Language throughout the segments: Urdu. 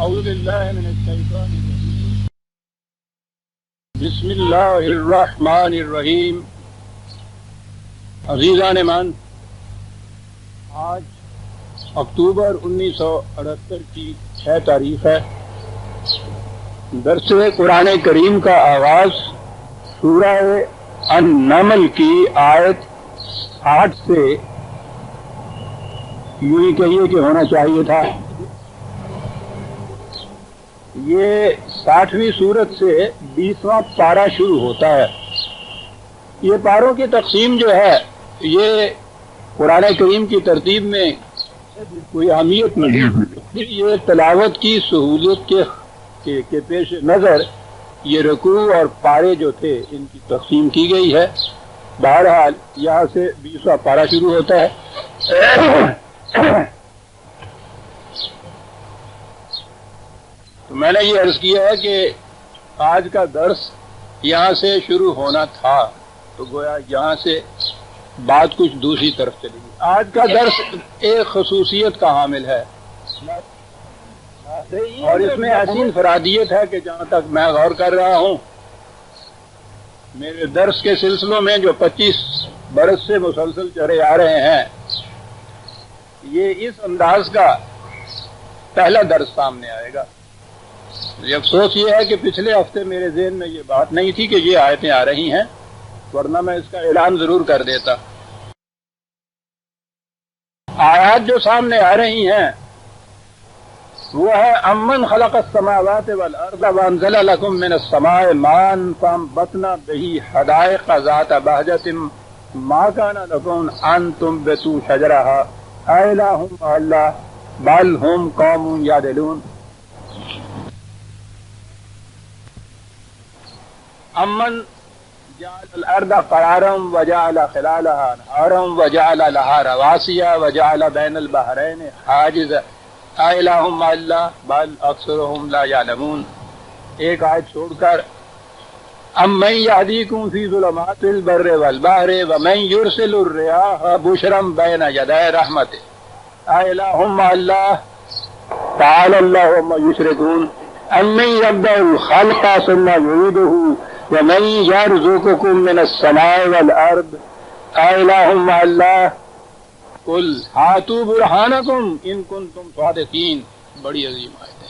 أعوذ بالله من الشيطان الرجيم. بسم الله الرحمن الرحیم. عزیزان من، آج اکتوبر 1978 کی 6 تاریخ ہے. درس قرآن کریم کا آغاز سورہ النمل کی آیت 8 سے یوں ہی کہیے کہ ہونا چاہیے تھا. یہ 60ویں سورت سے 20واں پارہ شروع ہوتا ہے. یہ پاروں کی تقسیم جو ہے یہ قرآن کریم کی ترتیب میں کوئی اہمیت نہیں ہے. یہ تلاوت کی سہولت کے پیش نظر یہ رکوع اور پارے جو تھے ان کی تقسیم کی گئی ہے. بہرحال یہاں سے 20واں پارہ شروع ہوتا ہے. تو میں نے یہ عرض کیا ہے کہ آج کا درس یہاں سے شروع ہونا تھا تو گویا یہاں سے بات کچھ دوسری طرف چلی گئی. آج کا درس ایک خصوصیت کا حامل ہے اور اس میں ایسی انفرادیت ہے کہ جہاں تک میں غور کر رہا ہوں میرے درس کے سلسلوں میں جو 25 برس سے مسلسل چلے آ رہے ہیں یہ اس انداز کا پہلا درس سامنے آئے گا. افسوس یہ ہے کہ پچھلے ہفتے میرے ذہن میں یہ بات نہیں تھی کہ یہ آیتیں آ رہی ہیں، ورنہ میں اس کا اعلان ضرور کر دیتا. آیات جو سامنے آ رہی ہیں وہ ہے امن خلق السماوات والارض وانزل لكم من السماء ماء فانبتنا به حدائق ذات بهجة ما كان لكم ان تنبتوا شجرها أإله مع الله بل هم قوم يعدلون. امن جعل الارض قرارا وجعل خلالها انهارا وجعل لها رواسي وجعل بين البحرين حاجزا أإله مع الله بل اکثرهم لا يعلمون. ایک آیت چھوڑ کر امن يهديكم في ظلمات البر والبحر ومن يرسل الرياح بشرا بين يدي رحمته أإله مع الله تعالى الله عما يشركون. امن يبدأ الخلق ثم يعيده ومن يرزقكم من السماء والارض أإله مع الله قل هاتوا برهانكم ان كنتم صادقين. بڑی عظیم آیت ہے.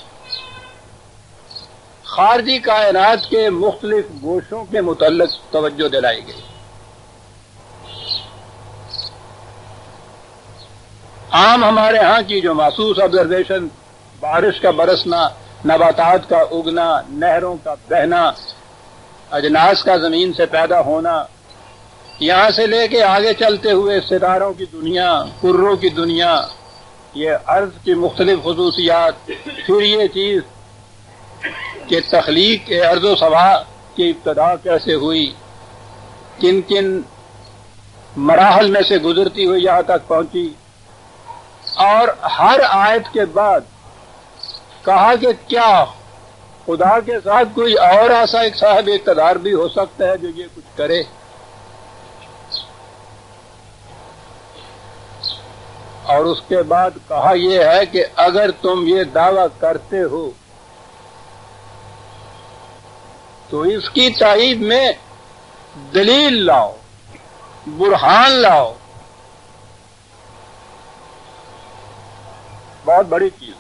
خارجی کائنات کے مختلف گوشوں کے متعلق توجہ دلائی گئی. عام ہمارے ہاں کی جو محسوس آبزرویشن، بارش کا برسنا، نباتات کا اگنا، نہروں کا بہنا، اجناس کا زمین سے پیدا ہونا، یہاں سے لے کے آگے چلتے ہوئے ستاروں کی دنیا، کروں کی دنیا، یہ ارض کی مختلف خصوصیات، پھر یہ چیز کہ تخلیق ارض و سما کی ابتدا کیسے ہوئی، کن کن مراحل میں سے گزرتی ہوئی یہاں تک پہنچی. اور ہر آیت کے بعد کہا کہ کیا خدا کے ساتھ کوئی اور ایسا ایک صاحب اقتدار بھی ہو سکتا ہے جو یہ کچھ کرے. اور اس کے بعد کہا یہ ہے کہ اگر تم یہ دعویٰ کرتے ہو تو اس کی تائید میں دلیل لاؤ، برہان لاؤ. بہت بڑی چیز.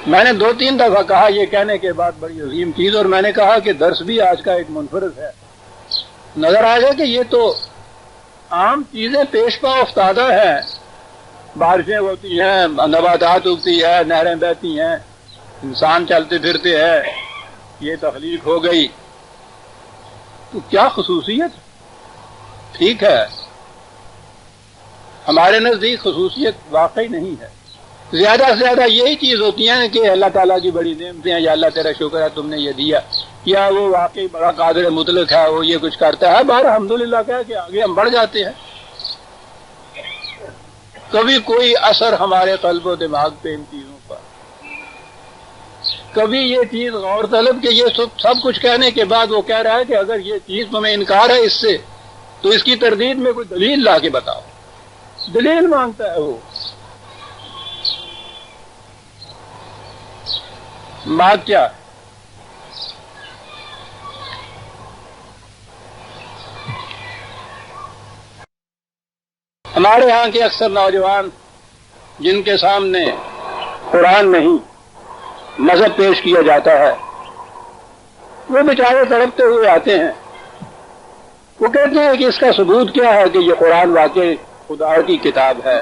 میں نے 2-3 دفعہ کہا یہ کہنے کے بعد بڑی عظیم چیز، اور میں نے کہا کہ درس بھی آج کا ایک منفرد ہے. نظر آ گیا کہ یہ تو عام چیزیں پیش پا افتادہ ہیں. بارشیں ہوتی ہیں، نباتات اگتی ہے، نہریں بہتی ہیں، انسان چلتے پھرتے ہیں، یہ تخلیق ہو گئی. تو کیا خصوصیت؟ ٹھیک ہے، ہمارے نزدیک خصوصیت واقعی نہیں ہے. زیادہ سے زیادہ یہی چیز ہوتی ہیں کہ اللہ تعالیٰ کی بڑی نعمتیں ہیں، یا اللہ تیرا شکر ہے تم نے یہ دیا، یا وہ واقعی بڑا قادر مطلق ہے، وہ یہ کچھ کرتا ہے. بہر الحمدللہ کہہ کہ آگے ہم بڑھ جاتے ہیں. کبھی کوئی اثر ہمارے قلب و دماغ پہ ان چیزوں پر، کبھی یہ چیز غور طلب کہ یہ سب کچھ کہنے کے بعد وہ کہہ رہا ہے کہ اگر یہ چیز تمہیں انکار ہے اس سے تو اس کی تردید میں کوئی دلیل لا کے بتاؤ. دلیل مانگتا ہے وہ. بات کیا؟ ہمارے ہاں کے اکثر نوجوان جن کے سامنے قرآن نہیں مذہب پیش کیا جاتا ہے، وہ بیچارے تڑپتے ہوئے آتے ہیں. وہ کہتے ہیں کہ اس کا ثبوت کیا ہے کہ یہ قرآن واقعی خدا کی کتاب ہے،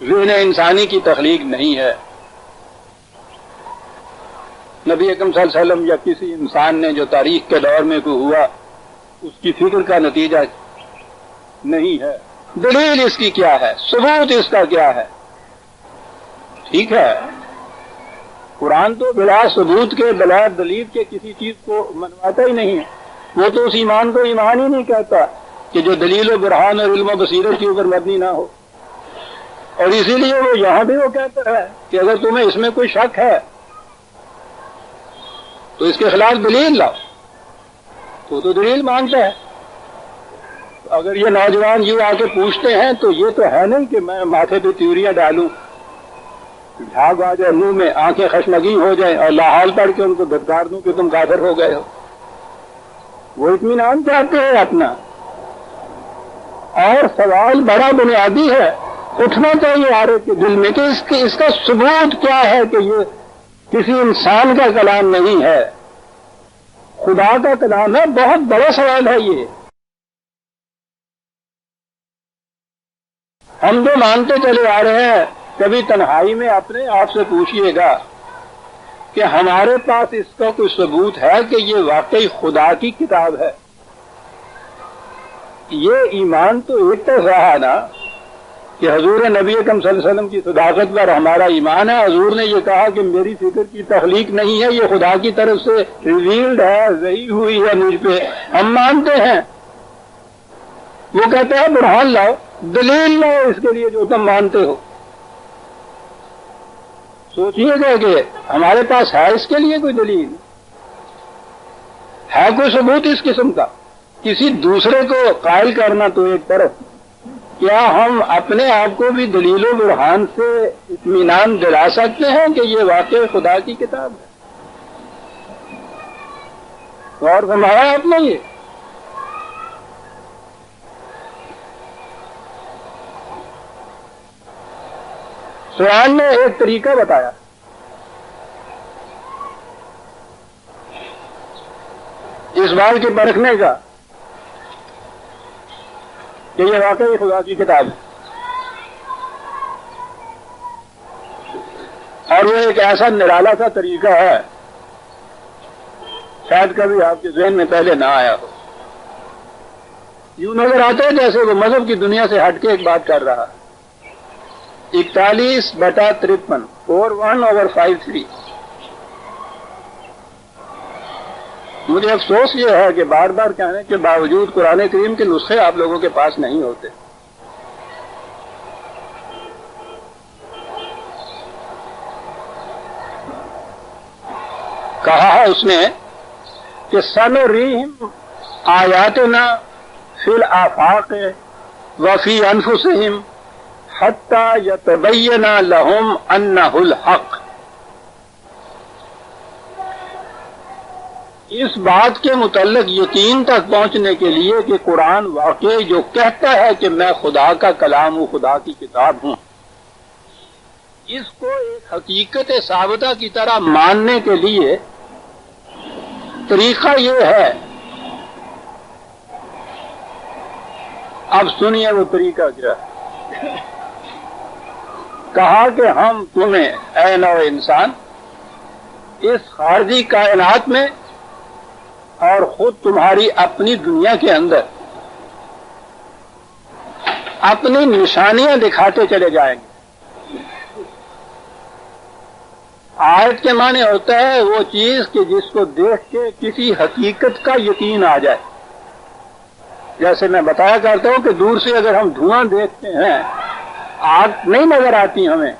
ذہن انسانی کی تخلیق نہیں ہے، نبی اکرم صلی اللہ علیہ وسلم یا کسی انسان نے جو تاریخ کے دور میں کوئی ہوا اس کی فکر کا نتیجہ نہیں ہے. دلیل اس کی کیا ہے؟ ثبوت اس کا کیا ہے؟ ٹھیک ہے، قرآن تو بلا ثبوت کے بلا دلیل کے کسی چیز کو منواتا ہی نہیں ہے. وہ تو اس ایمان کو ایمان ہی نہیں کہتا کہ جو دلیل و برہان اور علم و بصیرت کے اوپر مبنی نہ ہو. اور اسی لیے وہ یہاں بھی وہ کہتا ہے کہ اگر تمہیں اس میں کوئی شک ہے تو اس کے خلاف دلیل لاؤ. تو دلیل مانگتا ہے. اگر یہ نوجوان یوں آ کے پوچھتے ہیں تو یہ تو ہے نہیں کہ میں ماتھے پہ تیوریاں ڈالوں، جھاگ آ جائے منہ میں، آنکھیں خشمگی ہو جائیں اور لاحال پڑھ کے ان کو دھتکار دوں کہ تم کافر ہو گئے ہو. وہ اطمینان چاہتے ہیں اپنا. اور سوال بڑا بنیادی ہے، اٹھنا چاہیے ہر ایک کے دل میں کہ اس کا ثبوت کیا ہے کہ یہ کسی انسان کا کلام نہیں ہے، خدا کا کلام ہے. بہت بڑا سوال ہے یہ. ہم جو مانتے چلے آ رہے ہیں، کبھی تنہائی میں اپنے آپ سے پوچھئے گا کہ ہمارے پاس اس کا کوئی ثبوت ہے کہ یہ واقعی خدا کی کتاب ہے؟ یہ ایمان تو ایک طرف رہا نا کہ حضور نبی اکرم صلی اللہ علیہ وسلم کی صداقت پر ہمارا ایمان ہے. حضور نے یہ کہا کہ میری فکر کی تخلیق نہیں ہے، یہ خدا کی طرف سے ریویلڈ ہے، وحی ہوئی ہے مجھ پہ. ہم مانتے ہیں. وہ کہتے ہیں برہان لاؤ، دلیل لاؤ اس کے لیے جو تم مانتے ہو. سوچیے گا کہ ہمارے پاس ہے اس کے لیے کوئی دلیل؟ ہے کوئی ثبوت اس قسم کا؟ کسی دوسرے کو قائل کرنا تو ایک طرف، کیا ہم اپنے آپ کو بھی دلیل و برہان سے اطمینان دلا سکتے ہیں کہ یہ واقعی خدا کی کتاب ہے؟ غور فرمایا آپ نے؟ یہ قرآن نے ایک طریقہ بتایا اس بات کے پرکھنے کا کہ یہ واقعی خدا کی کتاب ہے. اور وہ ایک ایسا نرالا سا طریقہ ہے، شاید کبھی آپ کے ذہن میں پہلے نہ آیا ہو. یوں نظر آتا ہے جیسے وہ مذہب کی دنیا سے ہٹ کے ایک بات کر رہا. 41/53 41/53. مجھے افسوس یہ ہے کہ بار بار کہنے کے باوجود قرآن کریم کے نسخے آپ لوگوں کے پاس نہیں ہوتے. کہا ہے اس نے کہ سنریہم آیاتنا فی الآفاق وفی انفسہم حتی یتبین لہم انہ الحق. اس بات کے متعلق یقین تک پہنچنے کے لیے کہ قرآن واقعی جو کہتا ہے کہ میں خدا کا کلام ہوں، خدا کی کتاب ہوں، اس کو ایک حقیقت ثابتہ کی طرح ماننے کے لیے طریقہ یہ ہے. اب سنیے وہ طریقہ کیا ہے. کہا کہ ہم تمہیں اے نو انسان اس خارجی کائنات میں اور خود تمہاری اپنی دنیا کے اندر اپنی نشانیاں دکھاتے چلے جائیں گے. آیت کے معنی ہوتا ہے وہ چیز کہ جس کو دیکھ کے کسی حقیقت کا یقین آ جائے. جیسے میں بتایا کرتا ہوں کہ دور سے اگر ہم دھواں دیکھتے ہیں، آگ نہیں نظر آتی ہمیں،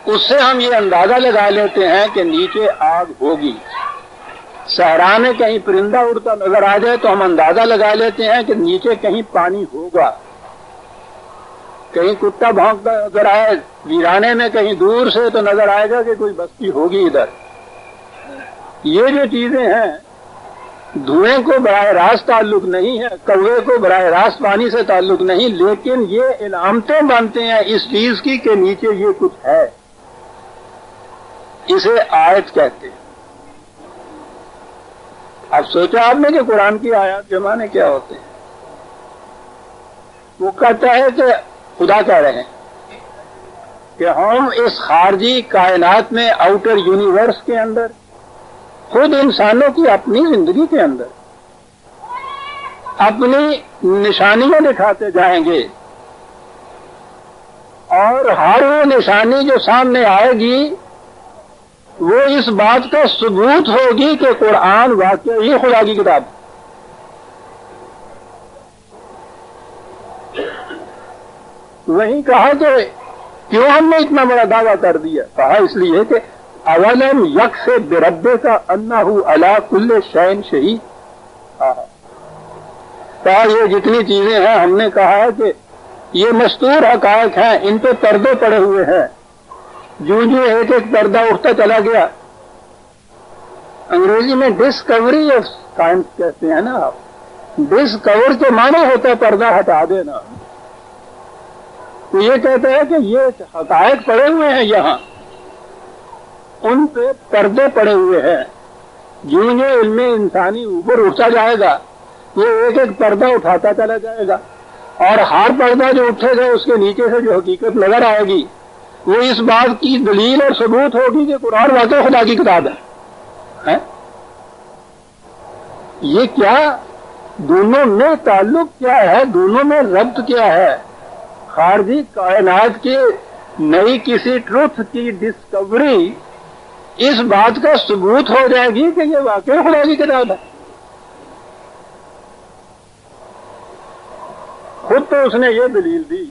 اس سے ہم یہ اندازہ لگا لیتے ہیں کہ نیچے آگ ہوگی. صحرا میں کہیں پرندہ اڑتا نظر آ جائے تو ہم اندازہ لگا لیتے ہیں کہ نیچے کہیں پانی ہوگا. کہیں کتا بھونکتا نظر آئے ویرانے میں کہیں دور سے تو نظر آئے گا کہ کوئی بستی ہوگی ادھر. یہ جو چیزیں ہیں دھوئیں کو براہ راست تعلق نہیں ہے, کوے کو براہ راست پانی سے تعلق نہیں, لیکن یہ علامتیں بنتے ہیں اس چیز کی کہ نیچے یہ کچھ ہے. اسے آیت کہتے ہیں. اب سوچا آپ نے کہ قرآن کی آیات کے معنی کیا ہوتے ہیں؟ وہ کہتا ہے کہ خدا کہہ رہے ہیں کہ ہم اس خارجی کائنات میں آؤٹر یونیورس کے اندر خود انسانوں کی اپنی زندگی کے اندر اپنی نشانیاں دکھاتے جائیں گے, اور ہر وہ نشانی جو سامنے آئے گی وہ اس بات کا ثبوت ہوگی کہ قرآن واقعی خدا کی کتاب. وہیں کہا کہ کیوں ہم نے اتنا بڑا دعویٰ کر دیا؟ کہا اس لیے کہ اولم یکف بربک انہ علی کل شیء شہید. کہا یہ جتنی چیزیں ہیں ہم نے کہا ہے کہ یہ مستور حقائق ہیں, ان پہ پردے پڑے ہوئے ہیں. جو ایک ایک پردہ اٹھتا چلا گیا. انگریزی میں ڈسکوری آف سائنس کہتے ہیں نا آپ. ڈسکور کے معنی ہوتا ہے پردہ ہٹا دینا. تو یہ کہتا ہے کہ یہ حقائق پڑے ہوئے ہیں یہاں, ان پہ پردے پڑے ہوئے ہیں. جو علم انسانی اوپر اٹھتا جائے گا وہ ایک ایک پردہ اٹھاتا چلا جائے گا, اور ہر پردہ جو اٹھے گا اس کے نیچے سے جو حقیقت نظر آئے گی وہ اس بات کی دلیل اور ثبوت ہوگی کہ قرآن واقعی خدا کی کتاب ہے. یہ کیا دونوں میں تعلق کیا ہے, دونوں میں ربط کیا ہے؟ خارجی کائنات کی نئی کسی ٹروتھ کی ڈسکوری اس بات کا ثبوت ہو جائے گی کہ یہ واقعی خدا کی کتاب ہے. خود تو اس نے یہ دلیل دی,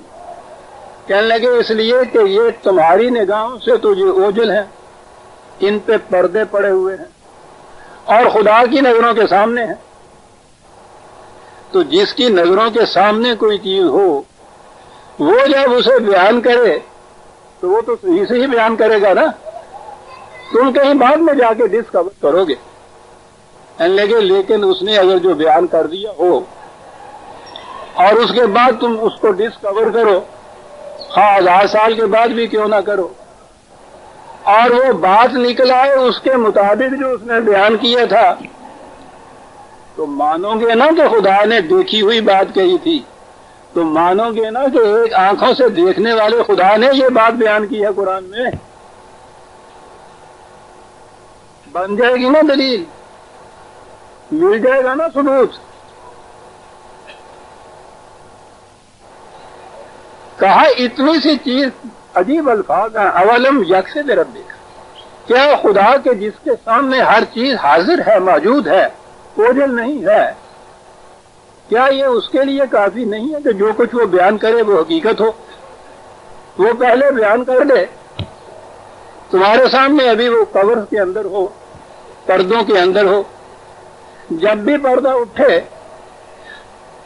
کہنے لگے اس لیے کہ یہ تمہاری نگاہوں سے تو یہ اوجل ہیں, ان پہ پردے پڑے ہوئے ہیں اور خدا کی نظروں کے سامنے ہیں. تو جس کی نظروں کے سامنے کوئی چیز ہو وہ جب اسے بیان کرے تو وہ تو صحیح سے ہی بیان کرے گا نا. تم کہیں بعد میں جا کے ڈسکور کرو گے. کہنے لگے لیکن اس نے اگر جو بیان کر دیا ہو اور اس کے بعد تم اس کو ڈسکور کرو, 1000 سال کے بعد بھی کیوں نہ کرو, اور وہ بات نکل آئے اس کے مطابق جو اس نے بیان کیا تھا, تو مانو گے نا کہ خدا نے دیکھی ہوئی بات کہی تھی, تو مانو گے نا کہ ایک آنکھوں سے دیکھنے والے خدا نے یہ بات بیان کی ہے قرآن میں. بن جائے گی نا دلیل, مل جائے گا نا ثبوت. کہا اتنی سی چیز عجیب الفاظ ہیں, اولم یکف بربک, کیا خدا کے جس کے سامنے ہر چیز حاضر ہے, موجود ہے, اوجل نہیں ہے, کیا یہ اس کے لیے کافی نہیں ہے کہ جو کچھ وہ بیان کرے وہ حقیقت ہو؟ وہ پہلے بیان کر دے, تمہارے سامنے ابھی وہ کور کے اندر ہو, پردوں کے اندر ہو, جب بھی پردہ اٹھے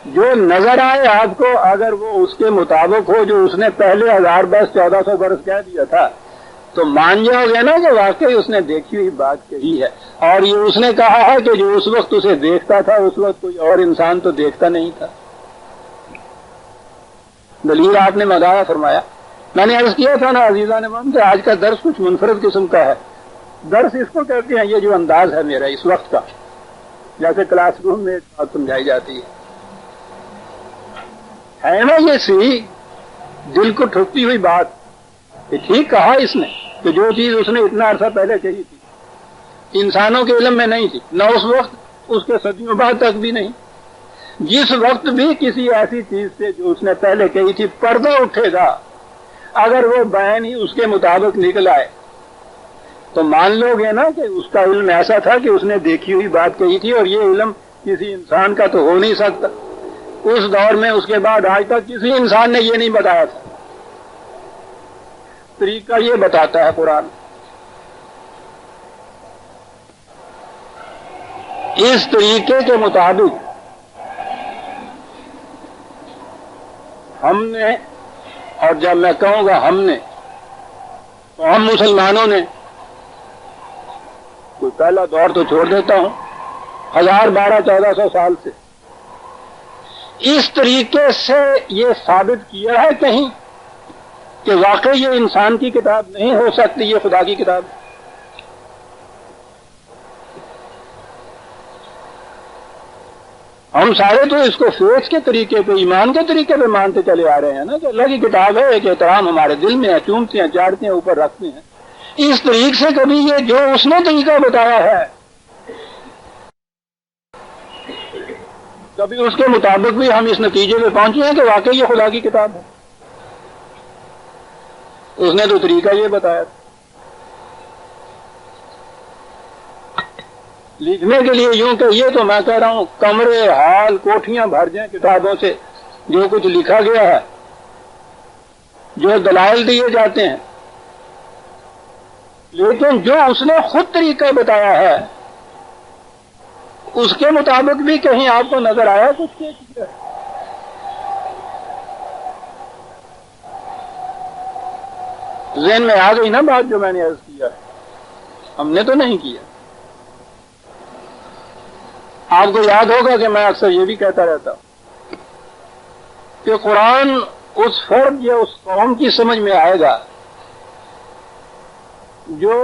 جو نظر آئے آپ کو, اگر وہ اس کے مطابق ہو جو اس نے پہلے 1000 برس 1400 برس کہہ دیا تھا, تو مان جاؤ گے نا کہ واقعی اس نے دیکھی ہوئی بات کہی ہے. اور یہ اس نے کہا ہے کہ جو اس وقت اسے دیکھتا تھا اس وقت کوئی اور انسان تو دیکھتا نہیں تھا. دلیل آپ نے مداح فرمایا. میں نے عرض کیا تھا نا عزیزان من کہ آج کا درس کچھ منفرد قسم کا ہے. درس اس کو کہتے ہیں, یہ جو انداز ہے میرا اس وقت کا, جیسے کلاس روم میں ایک بات سمجھائی جاتی ہے نا, یہ سی دل کو ٹھکتی ہوئی بات. کہ ٹھیک کہا اس نے کہ جو چیز اس نے اتنا عرصہ پہلے کہی تھی انسانوں کے علم میں نہیں تھی, نہ اس وقت, اس کے صدیوں بعد تک بھی نہیں. جس وقت بھی کسی ایسی چیز سے جو اس نے پہلے کہی تھی پردہ اٹھے گا, اگر وہ بیان ہی اس کے مطابق نکل آئے تو مان لو گے نا کہ اس کا علم ایسا تھا کہ اس نے دیکھی ہوئی بات کہی تھی, اور یہ علم کسی انسان کا تو ہو نہیں سکتا. اس دور میں اس کے بعد آج تک کسی انسان نے یہ نہیں بتایا تھا. طریقہ یہ بتاتا ہے قرآن. اس طریقے کے مطابق ہم نے اور جب میں کہوں گا ہم نے، تو ہم مسلمانوں نے، کوئی پہلا دور تو چھوڑ دیتا ہوں، 1200-1400 سال سے اس طریقے سے یہ ثابت کیا ہے کہیں کہ واقعی یہ انسان کی کتاب نہیں ہو سکتی، یہ خدا کی کتاب ہے؟ ہم سارے تو اس کو فیض کے طریقے پہ، ایمان کے طریقے پہ مانتے چلے آ رہے ہیں نا کہ اللہ کی کتاب ہے، ایک احترام ہمارے دل میں ہے، چومتے ہیں، چاڑتے ہیں، اوپر رکھتے ہیں۔ اس طریقے سے کبھی یہ جو اس نے طریقہ بتایا ہے کبھی اس کے مطابق بھی ہم اس نتیجے پہ پہنچے ہیں کہ واقعی یہ خدا کی کتاب ہے؟ اس نے تو طریقہ یہ بتایا تھا۔ لکھنے کے لیے یوں کہ یہ تو میں کہہ رہا ہوں کمرے ہال کوٹھیاں بھر جائیں کتابوں سے، جو کچھ لکھا گیا ہے، جو دلائل دیے جاتے ہیں، لیکن جو اس نے خود طریقہ بتایا ہے اس کے مطابق بھی کہیں آپ کو نظر آیا کچھ کیا؟ ذہن میں آ گئی نا بات جو میں نے عرض کیا؟ ہم نے تو نہیں کیا۔ آپ کو یاد ہوگا کہ میں اکثر یہ بھی کہتا رہتا ہوں کہ قرآن اس فرد یا اس قوم کی سمجھ میں آئے گا جو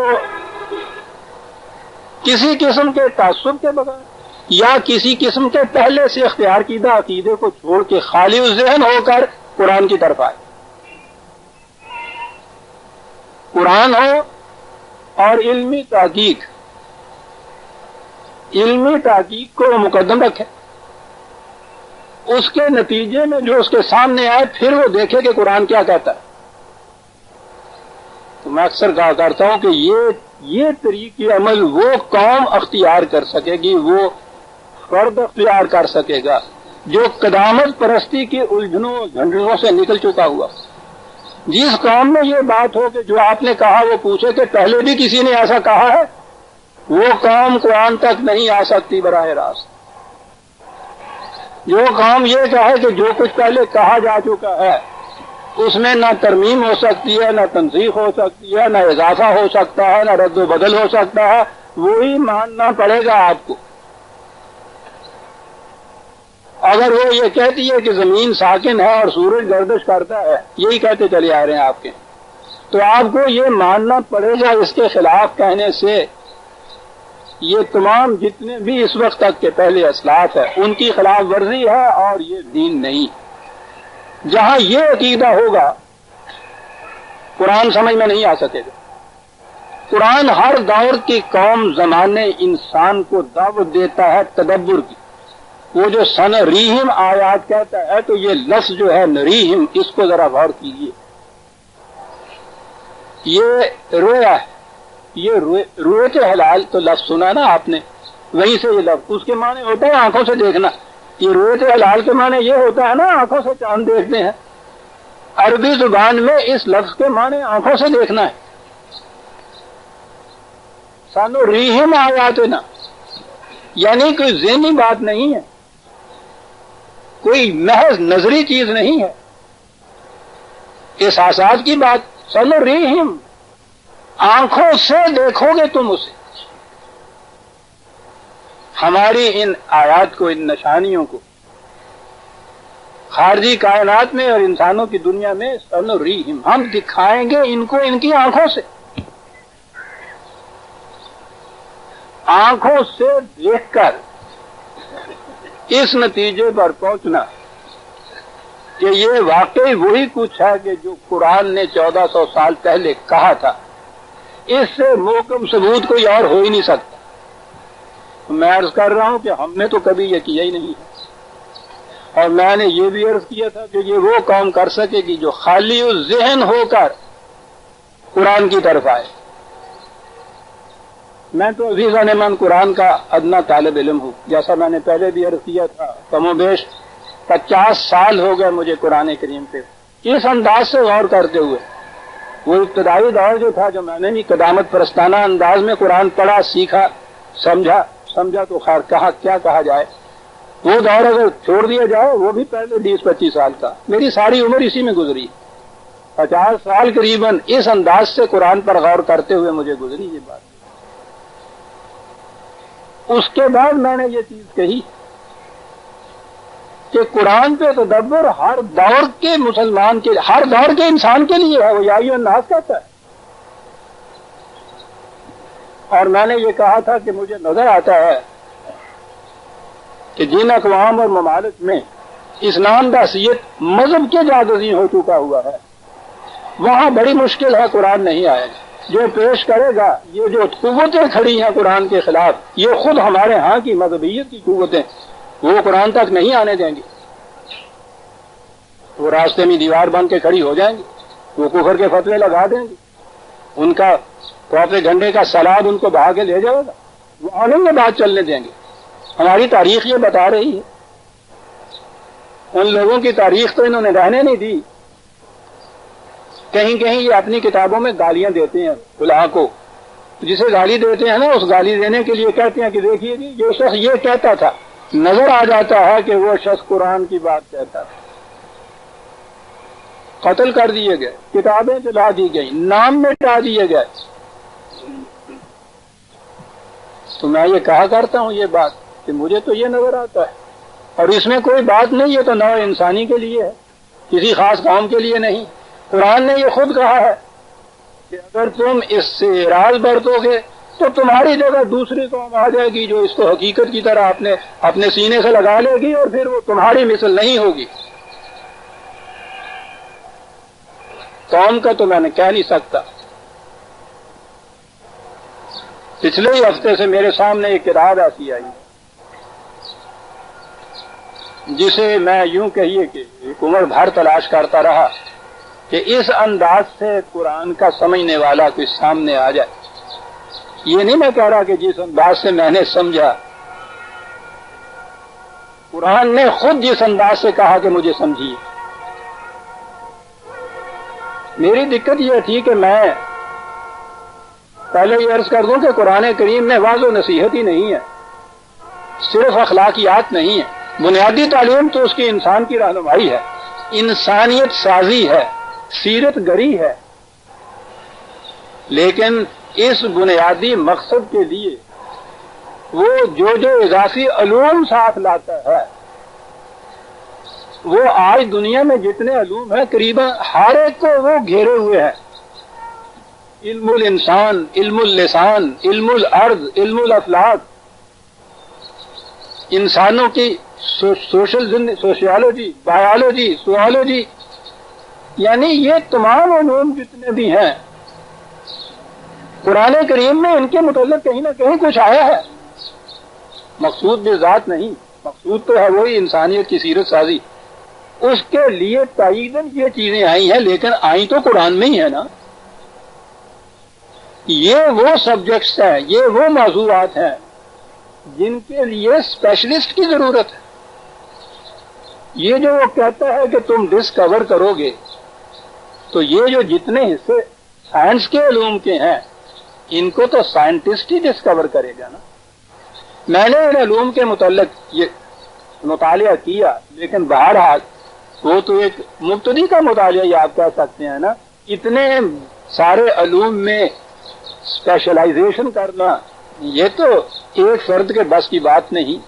کسی قسم کے تعصب کے بغیر یا کسی قسم کے پہلے سے اختیار کردہ عقیدے کو چھوڑ کے خالی ذہن ہو کر قرآن کی طرف آئے۔ قرآن ہو اور علمی تحقیق کو مقدم رکھے، اس کے نتیجے میں جو اس کے سامنے آئے پھر وہ دیکھے کہ قرآن کیا کہتا ہے۔ تو میں اکثر کہا کرتا ہوں کہ یہ طریقے عمل وہ قوم اختیار کر سکے گی، وہ فرد اختیار کر سکے گا جو قدامت پرستی کی الجھنوں جھنجھنوں سے نکل چکا ہوا۔ جس قوم میں یہ بات ہو کہ جو آپ نے کہا وہ پوچھے کہ پہلے بھی کسی نے ایسا کہا ہے، وہ قوم قرآن تک نہیں آ سکتی براہ راست۔ جو قوم یہ کہے کہ جو کچھ پہلے کہا جا چکا ہے اس میں نہ ترمیم ہو سکتی ہے، نہ تنسیخ ہو سکتی ہے، نہ اضافہ ہو سکتا ہے، نہ رد و بدل ہو سکتا ہے، وہی ماننا پڑے گا آپ کو۔ اگر وہ یہ کہتی ہے کہ زمین ساکن ہے اور سورج گردش کرتا ہے، یہی کہتے چلے آ رہے ہیں آپ کے، تو آپ کو یہ ماننا پڑے گا اس کے خلاف کہنے سے یہ تمام جتنے بھی اس وقت تک کے پہلے اسلاف ہے ان کی خلاف ورزی ہے اور یہ دین نہیں۔ جہاں یہ عقیدہ ہوگا قرآن سمجھ میں نہیں آ سکے گا۔ قرآن ہر دور کی قوم زمانے انسان کو دعوت دیتا ہے تدبر کی۔ وہ جو سنریہم آیات کہتا ہے تو یہ لفظ جو ہے نریہم، اس کو ذرا غور کیجیے۔ یہ رویا ہے، یہ روئے حلال تو لفظ سنا نا آپ نے، وہیں سے یہ لفظ، اس کے معنی ہوتا ہے آنکھوں سے دیکھنا۔ یہ روئے حلال کے معنی یہ ہوتا ہے نا آنکھوں سے چاند دیکھتے ہیں۔ عربی زبان میں اس لفظ کے معنی آنکھوں سے دیکھنا ہے۔ سنریہم آیاتنا یعنی کوئی ذہنی بات نہیں ہے، کوئی محض نظری چیز نہیں ہے، احساسات کی بات۔ سنریہم، آنکھوں سے دیکھو گے تم اسے۔ ہماری ان آیات کو، ان نشانیوں کو خارجی کائنات میں اور انسانوں کی دنیا میں سنریہم، ہم دکھائیں گے ان کو ان کی آنکھوں سے۔ آنکھوں سے دیکھ کر اس نتیجے پر پہنچنا کہ یہ واقعی وہی کچھ ہے کہ جو قرآن نے 1400 سال پہلے کہا تھا، اس سے محکم ثبوت کوئی اور ہو ہی نہیں سکتا۔ میں عرض کر رہا ہوں کہ ہم نے تو کبھی یہ کیا ہی نہیں ہے، اور میں نے یہ بھی عرض کیا تھا کہ یہ وہ کام کر سکے گی جو خالی ذہن ہو کر قرآن کی طرف آئے۔ میں تو عزیزان من قرآن کا ادنا طالب علم ہوں، جیسا میں نے پہلے بھی عرض کیا تھا، کم و بیش 50 سال ہو گئے مجھے قرآن کریم پہ اس انداز سے غور کرتے ہوئے۔ وہ ابتدائی دور جو تھا، جو میں نے بھی قدامت پرستانہ انداز میں قرآن پڑھا، سیکھا، سمجھا تو خیر کیا کہا جائے، وہ دور اگر چھوڑ دیا جائے وہ بھی پہلے 20-25 سال کا، میری ساری عمر اسی میں گزری۔ 50 سال قریباً اس انداز سے قرآن پر غور کرتے ہوئے مجھے گزری یہ بات. اس کے بعد میں نے یہ چیز کہی کہ قرآن پہ تدبر ہر دور کے مسلمان کے، ہر دور کے انسان کے لیے ہے. وہ یا ایھا الناس کہتا ہے. اور میں نے یہ کہا تھا کہ مجھے نظر آتا ہے کہ جن اقوام اور ممالک میں اسلام کا حیثیت مذہب کے جاگزیں ہو چکا ہوا ہے، وہاں بڑی مشکل ہے قرآن نہیں آئے گا. جو پیش کرے گا، یہ جو قوتیں کھڑی ہیں قرآن کے خلاف، یہ خود ہمارے ہاں کی مذہبیت کی قوتیں، وہ قرآن تک نہیں آنے دیں گی. وہ راستے میں دیوار بن کے کھڑی ہو جائیں گی، وہ کفر کے فتوے لگا دیں گی، ان کا پروپیگنڈے کا سلاد ان کو بہا کے لے جائے گا. وہ نہیں یہ بات چلنے دیں گے. ہماری تاریخ یہ بتا رہی ہے. ان لوگوں کی تاریخ تو انہوں نے رہنے نہیں دی. کہیں کہیں یہ اپنی کتابوں میں گالیاں دیتے ہیں خلا کو. جسے گالی دیتے ہیں نا، اس گالی دینے کے لیے کہتے ہیں کہ دیکھیے جی جو شخص یہ کہتا تھا، نظر آ جاتا ہے کہ وہ شخص قرآن کی بات کہتا تھا. قتل کر دیے گئے، کتابیں جلا دی گئی، نام مٹا دیے گئے. تو میں یہ کہا کرتا ہوں یہ بات کہ مجھے تو یہ نظر آتا ہے، اور اس میں کوئی بات نہیں ہے تو نوع انسانی کے لیے ہے، کسی خاص قوم کے لیے نہیں. قرآن نے یہ خود کہا ہے کہ اگر تم اس سے اعراض برتو گے تو تمہاری جگہ دوسری قوم آ جائے گی جو اس کو حقیقت کی طرح اپنے سینے سے لگا لے گی، اور پھر وہ تمہاری مثل نہیں ہوگی. قوم کا تو میں نے کہہ نہیں سکتا. پچھلے ہی ہفتے سے میرے سامنے ایک کتاب ایسی آئی جسے میں یوں کہیے کہ ایک عمر بھر تلاش کرتا رہا کہ اس انداز سے قرآن کا سمجھنے والا کوئی سامنے آ جائے. یہ نہیں میں کہہ رہا کہ جس انداز سے میں نے سمجھا، قرآن نے خود جس انداز سے کہا کہ مجھے سمجھیے. میری دقت یہ تھی کہ میں پہلے یہ عرض کر دوں کہ قرآن کریم میں واضح نصیحت ہی نہیں ہے، صرف اخلاقیات نہیں ہے. بنیادی تعلیم تو اس کی انسان کی رہنمائی ہے، انسانیت سازی ہے، سیرت گری ہے. لیکن اس بنیادی مقصد کے لیے وہ جو اضافی علوم ساتھ لاتا ہے، وہ آج دنیا میں جتنے علوم ہیں قریباً ہر ایک کو وہ گھیرے ہوئے ہیں. علم الانسان، علم اللسان، علم الارض، علم الافلاک، انسانوں کی سوشیالوجی، بایولوجی، زوالوجی، یعنی یہ تمام علوم جتنے بھی ہیں قرآن کریم میں ان کے متعلق کہیں نہ کہیں کچھ آیا ہے. مقصود بھی ذات نہیں، مقصود تو ہے وہی انسانیت کی سیرت سازی. اس کے لیے تائیداً یہ چیزیں آئی ہیں، لیکن آئی تو قرآن میں ہی ہے نا. یہ وہ سبجیکٹس ہیں، یہ وہ موضوعات ہیں جن کے لیے اسپیشلسٹ کی ضرورت ہے. یہ جو وہ کہتا ہے کہ تم ڈسکور کرو گے، تو یہ جو جتنے حصے سائنس کے علوم کے ہیں ان کو تو سائنٹسٹ ہی ڈسکور کرے گا نا. میں نے ان علوم کے متعلق یہ مطالعہ کیا، لیکن بہرحال وہ تو ایک مبتدی کا مطالعہ ہی آپ کہہ سکتے ہیں نا. اتنے سارے علوم میں اسپیشلائزیشن کرنا یہ تو ایک فرد کے بس کی بات نہیں.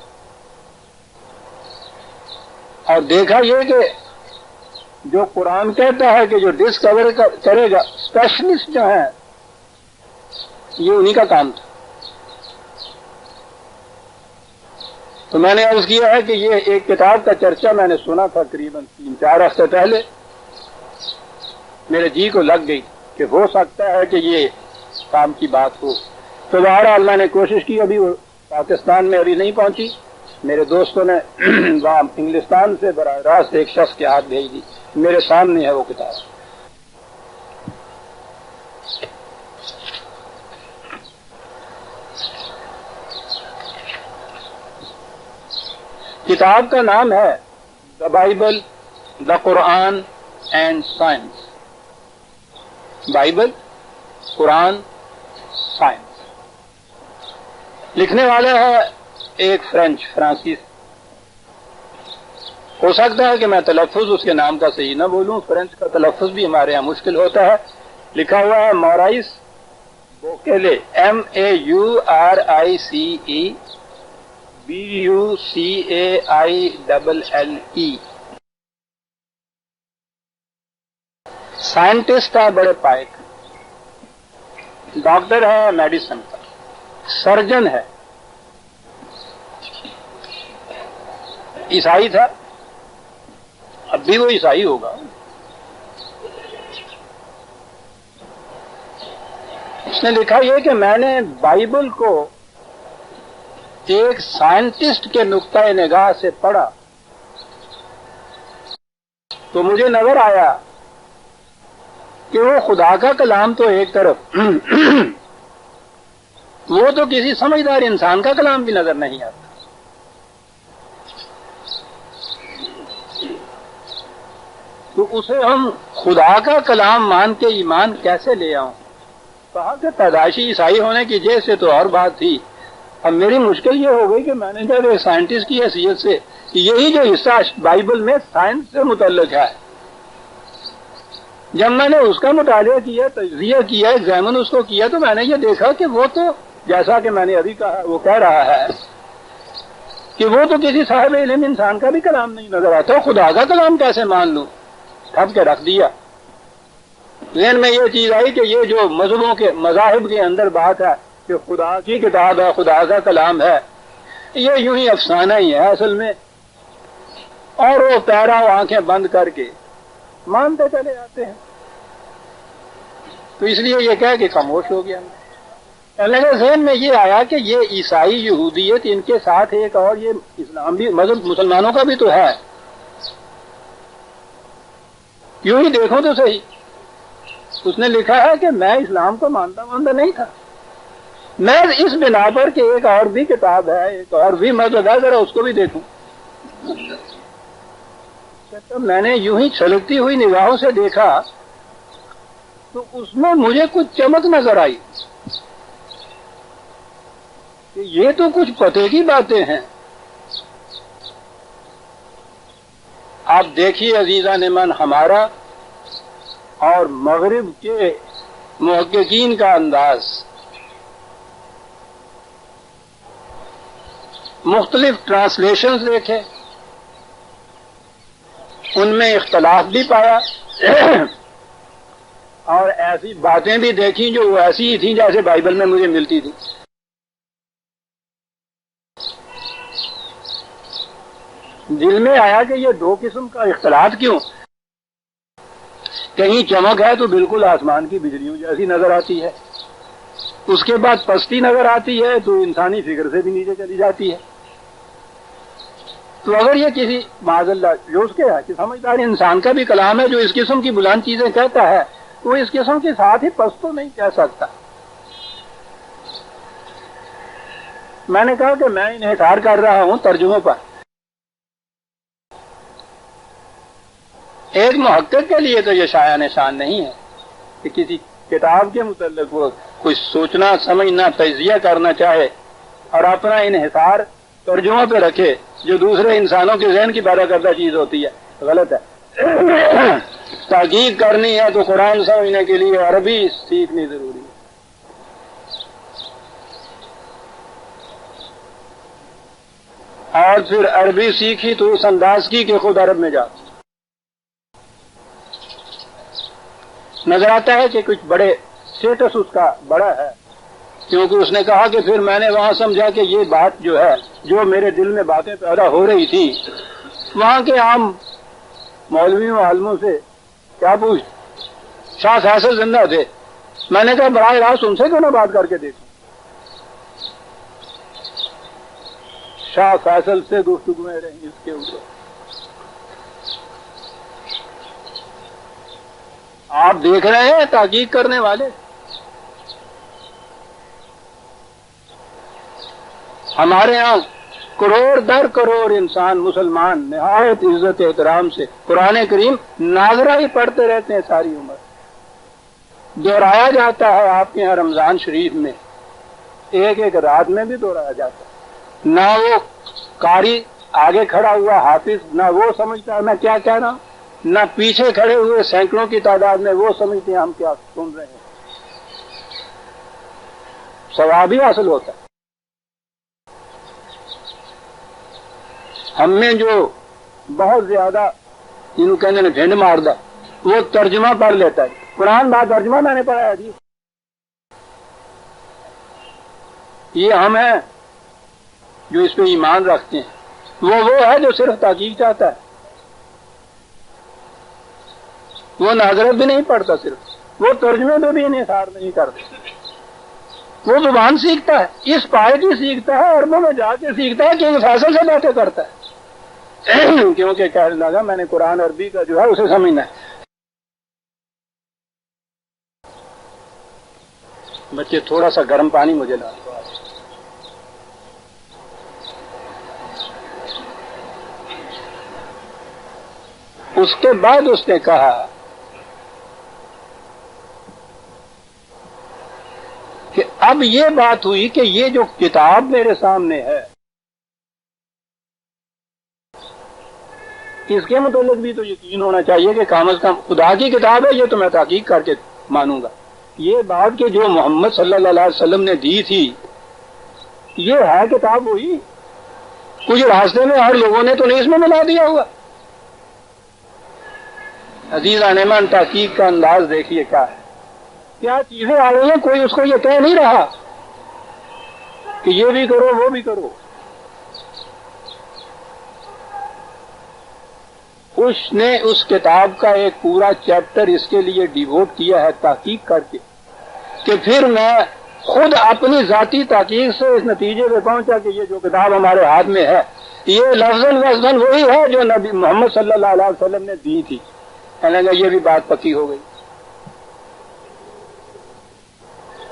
اور دیکھا یہ کہ جو قرآن کہتا ہے کہ جو ڈسکور کرے گا، اسپیشلسٹ جو ہیں یہ انہی کا کام تھا. تو میں نے عرض کیا ہے کہ یہ ایک کتاب کا چرچا میں نے سنا تھا قریباً 3-4 ہفتے پہلے. میرے جی کو لگ گئی کہ ہو سکتا ہے کہ یہ کام کی بات ہو. تو بہرحال میں نے کوشش کی. ابھی وہ پاکستان میں ابھی نہیں پہنچی. میرے دوستوں نے وہاں انگلستان سے براہ راست ایک شخص کے ہاتھ بھیج دی. میرے سامنے ہے وہ کتاب. کتاب کا نام ہے the Bible, the Quran and science. Bible, Quran, science. لکھنے والا ہے ایک فرانسیس. ہو سکتا ہے کہ میں تلفظ اس کے نام کا صحیح نہ بولوں، فرینچ کا تلفظ بھی ہمارے یہاں مشکل ہوتا ہے. لکھا ہوا ہے مورائس بوکیلے، MAURICE BUCAILLE. سائنٹسٹ ہے بڑے پائے کا، ڈاکٹر ہے میڈیسن کا، سرجن ہے، عیسائی تھا، اب بھی وہ عیسائی ہوگا. اس نے لکھا یہ کہ میں نے بائبل کو ایک سائنٹسٹ کے نقطۂ نگاہ سے پڑھا تو مجھے نظر آیا کہ وہ خدا کا کلام تو ایک طرف، وہ تو کسی سمجھدار انسان کا کلام بھی نظر نہیں آتا. تو اسے ہم خدا کا کلام مان کے ایمان کیسے لے آؤں؟ کہا کہ پیدائشی عیسائی ہونے کی وجہ سے تو اور بات تھی. اب میری مشکل یہ ہو گئی کہ میں نے جب ایک سائنٹسٹ کی حیثیت سے یہی جو حصہ بائبل میں سائنس سے متعلق ہے، جب میں نے اس کا مطالعہ کیا، تجزیہ کیا، ایگزامن اس کو کیا، تو میں نے یہ دیکھا کہ وہ تو جیسا کہ میں نے ابھی کہا وہ کہہ رہا ہے کہ وہ تو کسی صاحب علم انسان کا بھی کلام نہیں نظر آتا. خدا کا کلام کیسے مان لوں؟ ٹھپ کے رکھ دیا. ذہن میں یہ چیز آئی کہ یہ جو مذہبوں کے مذاہب کے اندر بات ہے کہ خدا کی کتاب ہے، خدا کا کلام ہے، یہ یوں ہی افسانہ ہی ہے اصل میں، اور وہ پیرا آنکھیں بند کر کے مانتے چلے آتے ہیں. تو اس لیے یہ کہہ کہ خاموش ہو گیا. لگا ذہن میں یہ آیا کہ یہ عیسائی یہودیت ان کے ساتھ ایک اور یہ اسلام بھی مذہب مسلمانوں کا بھی تو ہے. یوں ہی دیکھو تو صحیح. اس نے لکھا ہے کہ میں اسلام کو مانتا نہیں تھا، میں اس بنا پر کہ ایک اور بھی کتاب ہے، ایک اور بھی مذہب ہے، ذرا اس کو بھی دیکھوں. تو میں نے یوں ہی چھلکتی ہوئی نگاہوں سے دیکھا تو اس میں مجھے کچھ چمک نظر آئی کہ یہ تو کچھ پتے کی باتیں ہیں. آپ دیکھیے عزیزان من، ہمارا اور مغرب کے محققین کا انداز، مختلف ٹرانسلیشنز دیکھے، ان میں اختلاف بھی پایا اور ایسی باتیں بھی دیکھی جو ایسی ہی تھیں جیسے بائبل میں مجھے ملتی تھی. دل میں آیا کہ یہ دو قسم کا اختلاف کیوں؟ کہیں چمک ہے تو بالکل آسمان کی بجلیوں جیسی نظر آتی ہے، اس کے بعد پستی نظر آتی ہے تو انسانی فکر سے بھی نیچے چلی جاتی ہے. تو اگر یہ کسی معاذ اللہ جو اس کے ہے کہ سمجھدار انسان کا بھی کلام ہے جو اس قسم کی بلند چیزیں کہتا ہے، تو وہ اس قسم کے ساتھ ہی پست تو نہیں کہہ سکتا. میں نے کہا کہ میں انحصار کر رہا ہوں ترجموں پر. ایک محقق کے لیے تو یہ شایع نشان نہیں ہے کہ کسی کتاب کے متعلق وہ کچھ سوچنا، سمجھنا، تجزیہ کرنا چاہے اور اپنا انحصار ترجموں پہ رکھے جو دوسرے انسانوں کے ذہن کی پیدا کردہ چیز ہوتی ہے. غلط ہے. تحقیق کرنی ہے تو قرآن سمجھنے کے لیے عربی سیکھنی ضروری ہے. اور پھر عربی سیکھی تو اس انداز کی کہ خود عرب میں جا. نظر آتا ہے کہ کچھ بڑے سٹیٹس اس کا بڑا ہے، کیونکہ اس نے کہا کہ پھر میں نے وہاں سمجھا کہ یہ بات جو ہے، جو میرے دل میں باتیں پیدا ہو رہی تھی، وہاں کے عام مولویوں عالموں سے کیا پوچھ. شاہ فیصل زندہ تھے، میں نے کہا براہ راست ان سے کیوں نہ بات کر کے دیکھوں. شاہ فیصل سے گفتگویں رہیں اس کے اوپر. آپ دیکھ رہے ہیں تحقیق کرنے والے. ہمارے ہاں کروڑ در کروڑ انسان مسلمان نہایت عزت احترام سے قرآن کریم ناظرہ ہی پڑھتے رہتے ہیں ساری عمر. دہرایا جاتا ہے آپ کے یہاں رمضان شریف میں، ایک ایک رات میں بھی دہرایا جاتا ہے. نہ وہ قاری آگے کھڑا ہوا حافظ نہ وہ سمجھتا ہے میں کیا کہہ رہا ہوں، نہ پیچھے کھڑے ہوئے سینکڑوں کی تعداد میں وہ سمجھتے ہیں ہم کیا سن رہے ہیں، ثواب ہی حاصل ہوتا ہے۔ ہم میں جو بہت زیادہ جنہوں کہنے نے بھینڈ مار دا وہ ترجمہ پڑھ لیتا ہے، قرآن بات ترجمہ میں نے پڑھا ہے جی، یہ ہم ہیں جو اس پہ ایمان رکھتے ہیں، وہ ہے جو صرف تحقیق چاہتا ہے، وہ ناظرت بھی نہیں پڑھتا، صرف وہ ترجمے پہ بھی انحصار نہیں کرتا، وہ زبان سیکھتا ہے، اس پائے کی سیکھتا ہے، عربوں میں جا کے سیکھتا ہے کہ فاصل سے باتیں کرتا ہے کیونکہ کہنے لگا میں نے قرآن عربی کا جو ہے اسے سمجھنا ہے۔ بچے تھوڑا سا گرم پانی مجھے لا دو۔ اس کے بعد اس نے کہا کہ اب یہ بات ہوئی کہ یہ جو کتاب میرے سامنے ہے اس کے متعلق بھی تو یقین ہونا چاہیے کہ کم از کم خدا کی کتاب ہے، یہ تو میں تحقیق کر کے مانوں گا۔ یہ بات کہ جو محمد صلی اللہ علیہ وسلم نے دی تھی یہ ہے کتاب وہی، کچھ راستے میں ہر لوگوں نے تو نہیں اس میں ملا دیا ہوا۔ عزیز انعمان تحقیق کا انداز دیکھیے کیا ہے، کیا چیزیں آ رہی ہیں، کوئی اس کو یہ کہہ نہیں رہا کہ یہ بھی کرو وہ بھی کرو۔ اس نے اس کتاب کا ایک پورا چیپٹر اس کے لیے ڈیووٹ کیا ہے تحقیق کر کے، کہ پھر میں خود اپنی ذاتی تحقیق سے اس نتیجے پہ پہنچا کہ یہ جو کتاب ہمارے ہاتھ میں ہے یہ لفظاً وزن وہی ہے جو نبی محمد صلی اللہ علیہ وسلم نے دی تھی۔ کہنے لگا یہ بھی بات پکی ہو گئی۔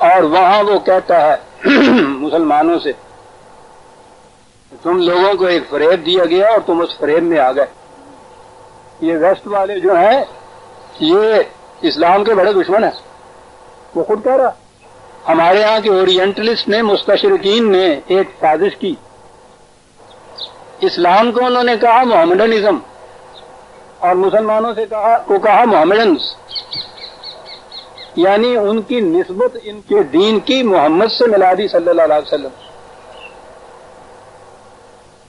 اور وہاں وہ کہتا ہے مسلمانوں سے تم لوگوں کو ایک فریب دیا گیا اور تم اس فریب میں آ گئے۔ یہ ویسٹ والے جو ہیں یہ اسلام کے بڑے دشمن ہیں، وہ خود کہہ رہا۔ ہمارے ہاں کے اورینٹلسٹ نے مستشرقین نے ایک سازش کی، اسلام کو انہوں نے کہا محمڈنزم اور مسلمانوں سے کہا محمڈنز، یعنی ان کی نسبت ان کے دین کی محمد سے ملا دی صلی اللہ علیہ وسلم۔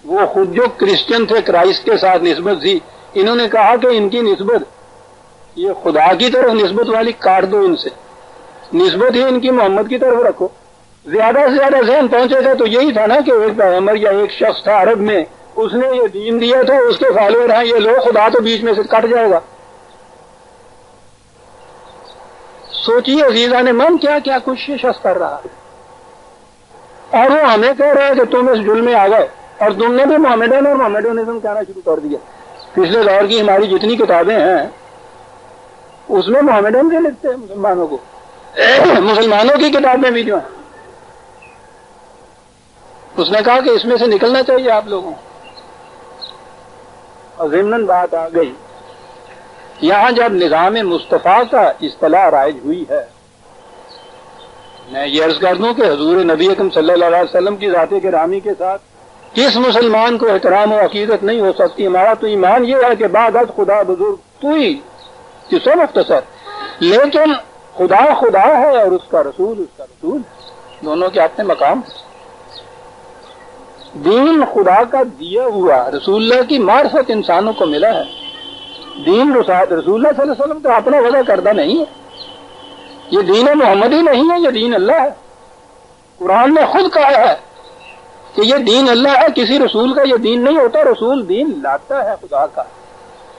وہ خود جو کرسچن تھے کرائسٹ کے ساتھ نسبت تھی، انہوں نے کہا کہ ان کی نسبت یہ خدا کی طرف نسبت والی کاٹ دو، ان سے نسبت ہی ان کی محمد کی طرف رکھو۔ زیادہ سے زیادہ ذہن پہنچے گا تو یہی تھا نا کہ ایک پیغمبر یا ایک شخص تھا عرب میں، اس نے یہ دین دیا تھا، اس کے فالوور ہیں یہ لوگ، خدا تو بیچ میں سے کٹ جائے گا۔ سوچیے عزیزان من کیا کیا کچھ یہ شخص کر رہا ہے، اور وہ ہمیں کہہ رہا ہے کہ تم اس جرم میں آ گئے اور تم نے بھی محمدن اور محمدنزم کہنا شروع کر دیا۔ پچھلے دور کی ہماری جتنی کتابیں ہیں اس میں محمدن سے لکھتے ہیں مسلمانوں کو، مسلمانوں کی کتابیں بھی جو ہیں۔ اس نے کہا کہ اس میں سے نکلنا چاہیے آپ لوگوں کو۔ اور ضمناً بات آ گئی یہاں جب نظام مصطفیٰ کا اصطلاح رائج ہوئی ہے، میں یہ عرض کر دوں کہ حضور نبی اکرم صلی اللہ علیہ وسلم کی ذات گرامی کے ساتھ کس مسلمان کو احترام و عقیدت نہیں ہو سکتی؟ ہمارا تو ایمان یہ ہے کہ بعد از خدا بزرگ تو ہی کسو مختصر، لیکن خدا خدا ہے اور اس کا رسول دونوں کے اپنے مقام۔ دین خدا کا دیا ہوا، رسول اللہ کی معرفت انسانوں کو ملا ہے۔ دین رسول اللہ صلی اللہ علیہ وسلم تو اپنا وضع کردہ نہیں ہے، یہ دین محمدی نہیں ہے، یہ دین اللہ ہے۔ قرآن نے خود کہا ہے کہ یہ دین اللہ ہے، کسی رسول کا یہ دین نہیں ہوتا، رسول دین لاتا ہے خدا کا۔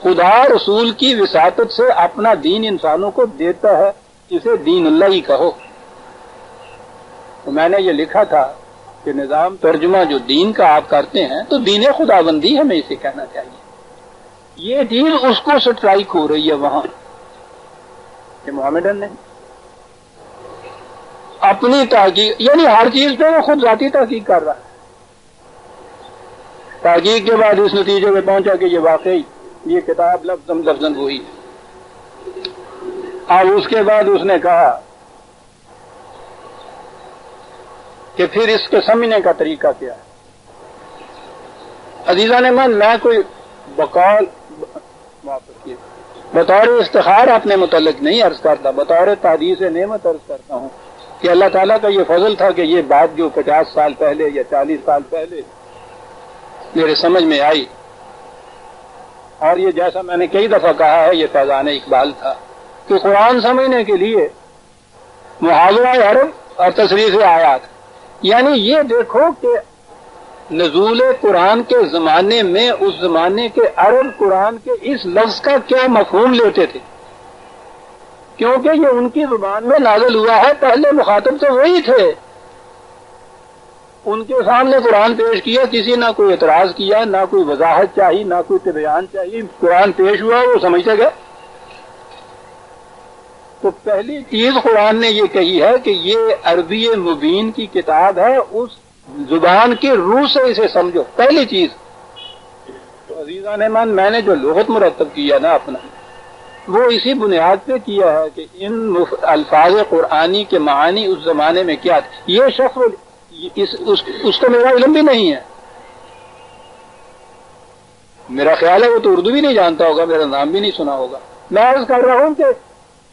خدا رسول کی وساطت سے اپنا دین انسانوں کو دیتا ہے، اسے دین اللہ ہی کہو۔ تو میں نے یہ لکھا تھا کہ نظام ترجمہ جو دین کا آپ کرتے ہیں تو دین خدا بندی ہمیں اسے کہنا چاہیے۔ یہ چیز اس کو سٹرائک ہو رہی ہے وہاں کہ محمدن نے اپنی تحقیق، یعنی ہر چیز پہ وہ خود ذاتی تحقیق کر رہا ہے۔ تحقیق کے بعد اس نتیجے میں پہنچا کہ یہ واقعی یہ کتاب لفظاً وہی ہے۔ اب اس کے بعد اس نے کہا کہ پھر اس کے سمجھنے کا طریقہ کیا ہے۔ عزیزان من، میں کوئی بطور افتخار اپنے متعلق نہیں عرض کرتا، بطور تحدیث نعمت عرض کرتا ہوں کہ اللہ تعالیٰ کا یہ فضل تھا کہ یہ بات جو 50 سال پہلے یا 40 سال پہلے میرے سمجھ میں آئی، اور یہ جیسا میں نے کئی دفعہ کہا ہے، یہ فیضان اقبال تھا کہ قرآن سمجھنے کے لیے محاورہ عرب اور تصریف آیات، یعنی یہ دیکھو کہ نزول قرآن کے زمانے میں اس زمانے کے عرب قرآن کے اس لفظ کا کیا مفہوم لیتے تھے، کیونکہ یہ ان کی زبان میں نازل ہوا ہے، پہلے مخاطب تو وہی تھے، ان کے سامنے قرآن پیش کیا، کسی نہ کوئی اعتراض کیا، نہ کوئی وضاحت چاہیے، نہ کوئی تبیان چاہیے، قرآن پیش ہوا وہ سمجھتے گئے۔ تو پہلی چیز قرآن نے یہ کہی ہے کہ یہ عربی مبین کی کتاب ہے، اس زبان کی روح سے اسے سمجھو، پہلی چیز۔ تو عزیزان من، میں نے جو لغت مرتب کیا نا اپنا، وہ اسی بنیاد پہ کیا ہے کہ ان الفاظ قرآنی کے معانی اس زمانے میں کیا تھے۔ یہ شخص اس کو میرا علم بھی نہیں ہے، میرا خیال ہے وہ تو اردو بھی نہیں جانتا ہوگا، میرا نام بھی نہیں سنا ہوگا۔ میں عرض کر رہا ہوں کہ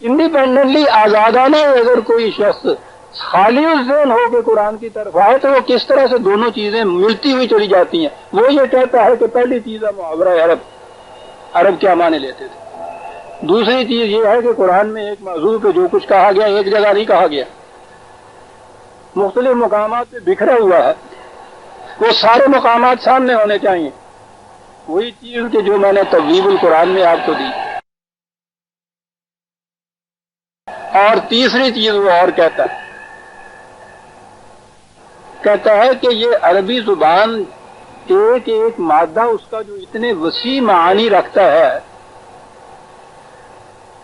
انڈیپینڈنٹلی آزادانہ اگر کوئی شخص خالی ذہن ہو کے قرآن کی طرف آئے تو وہ کس طرح سے دونوں چیزیں ملتی ہوئی چلی جاتی ہیں۔ وہ یہ کہتا ہے کہ پہلی چیز ہے محاورہ عرب کیا معنی لیتے تھے، دوسری چیز یہ ہے کہ قرآن میں ایک موضوع پہ جو کچھ کہا گیا ایک جگہ نہیں کہا گیا، مختلف مقامات پہ بکھرا ہوا ہے، وہ سارے مقامات سامنے ہونے چاہیے۔ وہی چیز کہ جو میں نے تبویب القرآن میں آپ کو دی۔ اور تیسری چیز وہ اور کہتا ہے کہ یہ عربی زبان ایک ایک مادہ اس کا جو اتنے وسیع معانی رکھتا ہے،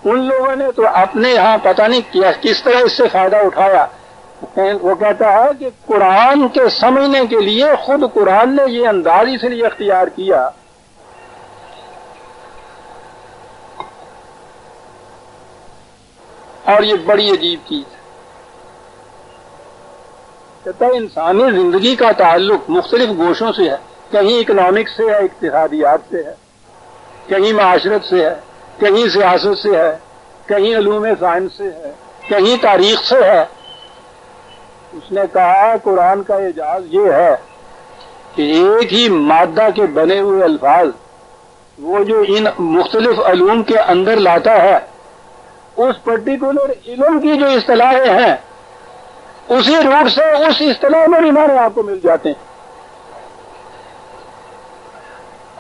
ان لوگوں نے تو اپنے ہاں پتہ نہیں کس طرح اس سے فائدہ اٹھایا۔ وہ کہتا ہے کہ قرآن کے سمجھنے کے لیے خود قرآن نے یہ انداز اس لیے اختیار کیا اور یہ بڑی عجیب چیز ہے۔ کہتا ہے انسانی زندگی کا تعلق مختلف گوشوں سے ہے، کہیں اکنامکس سے ہے، اقتصادیات سے ہے، کہیں معاشرت سے ہے، کہیں سیاست سے ہے، کہیں علوم سائنس سے ہے، کہیں تاریخ سے ہے۔ اس نے کہا قرآن کا اعجاز یہ ہے کہ ایک ہی مادہ کے بنے ہوئے الفاظ وہ جو ان مختلف علوم کے اندر لاتا ہے، اس پرٹیکولر علم کی جو اصطلاحیں ہیں اسی روٹ سے اس اصطلاح میں بھی معنی آپ کو مل جاتے ہیں۔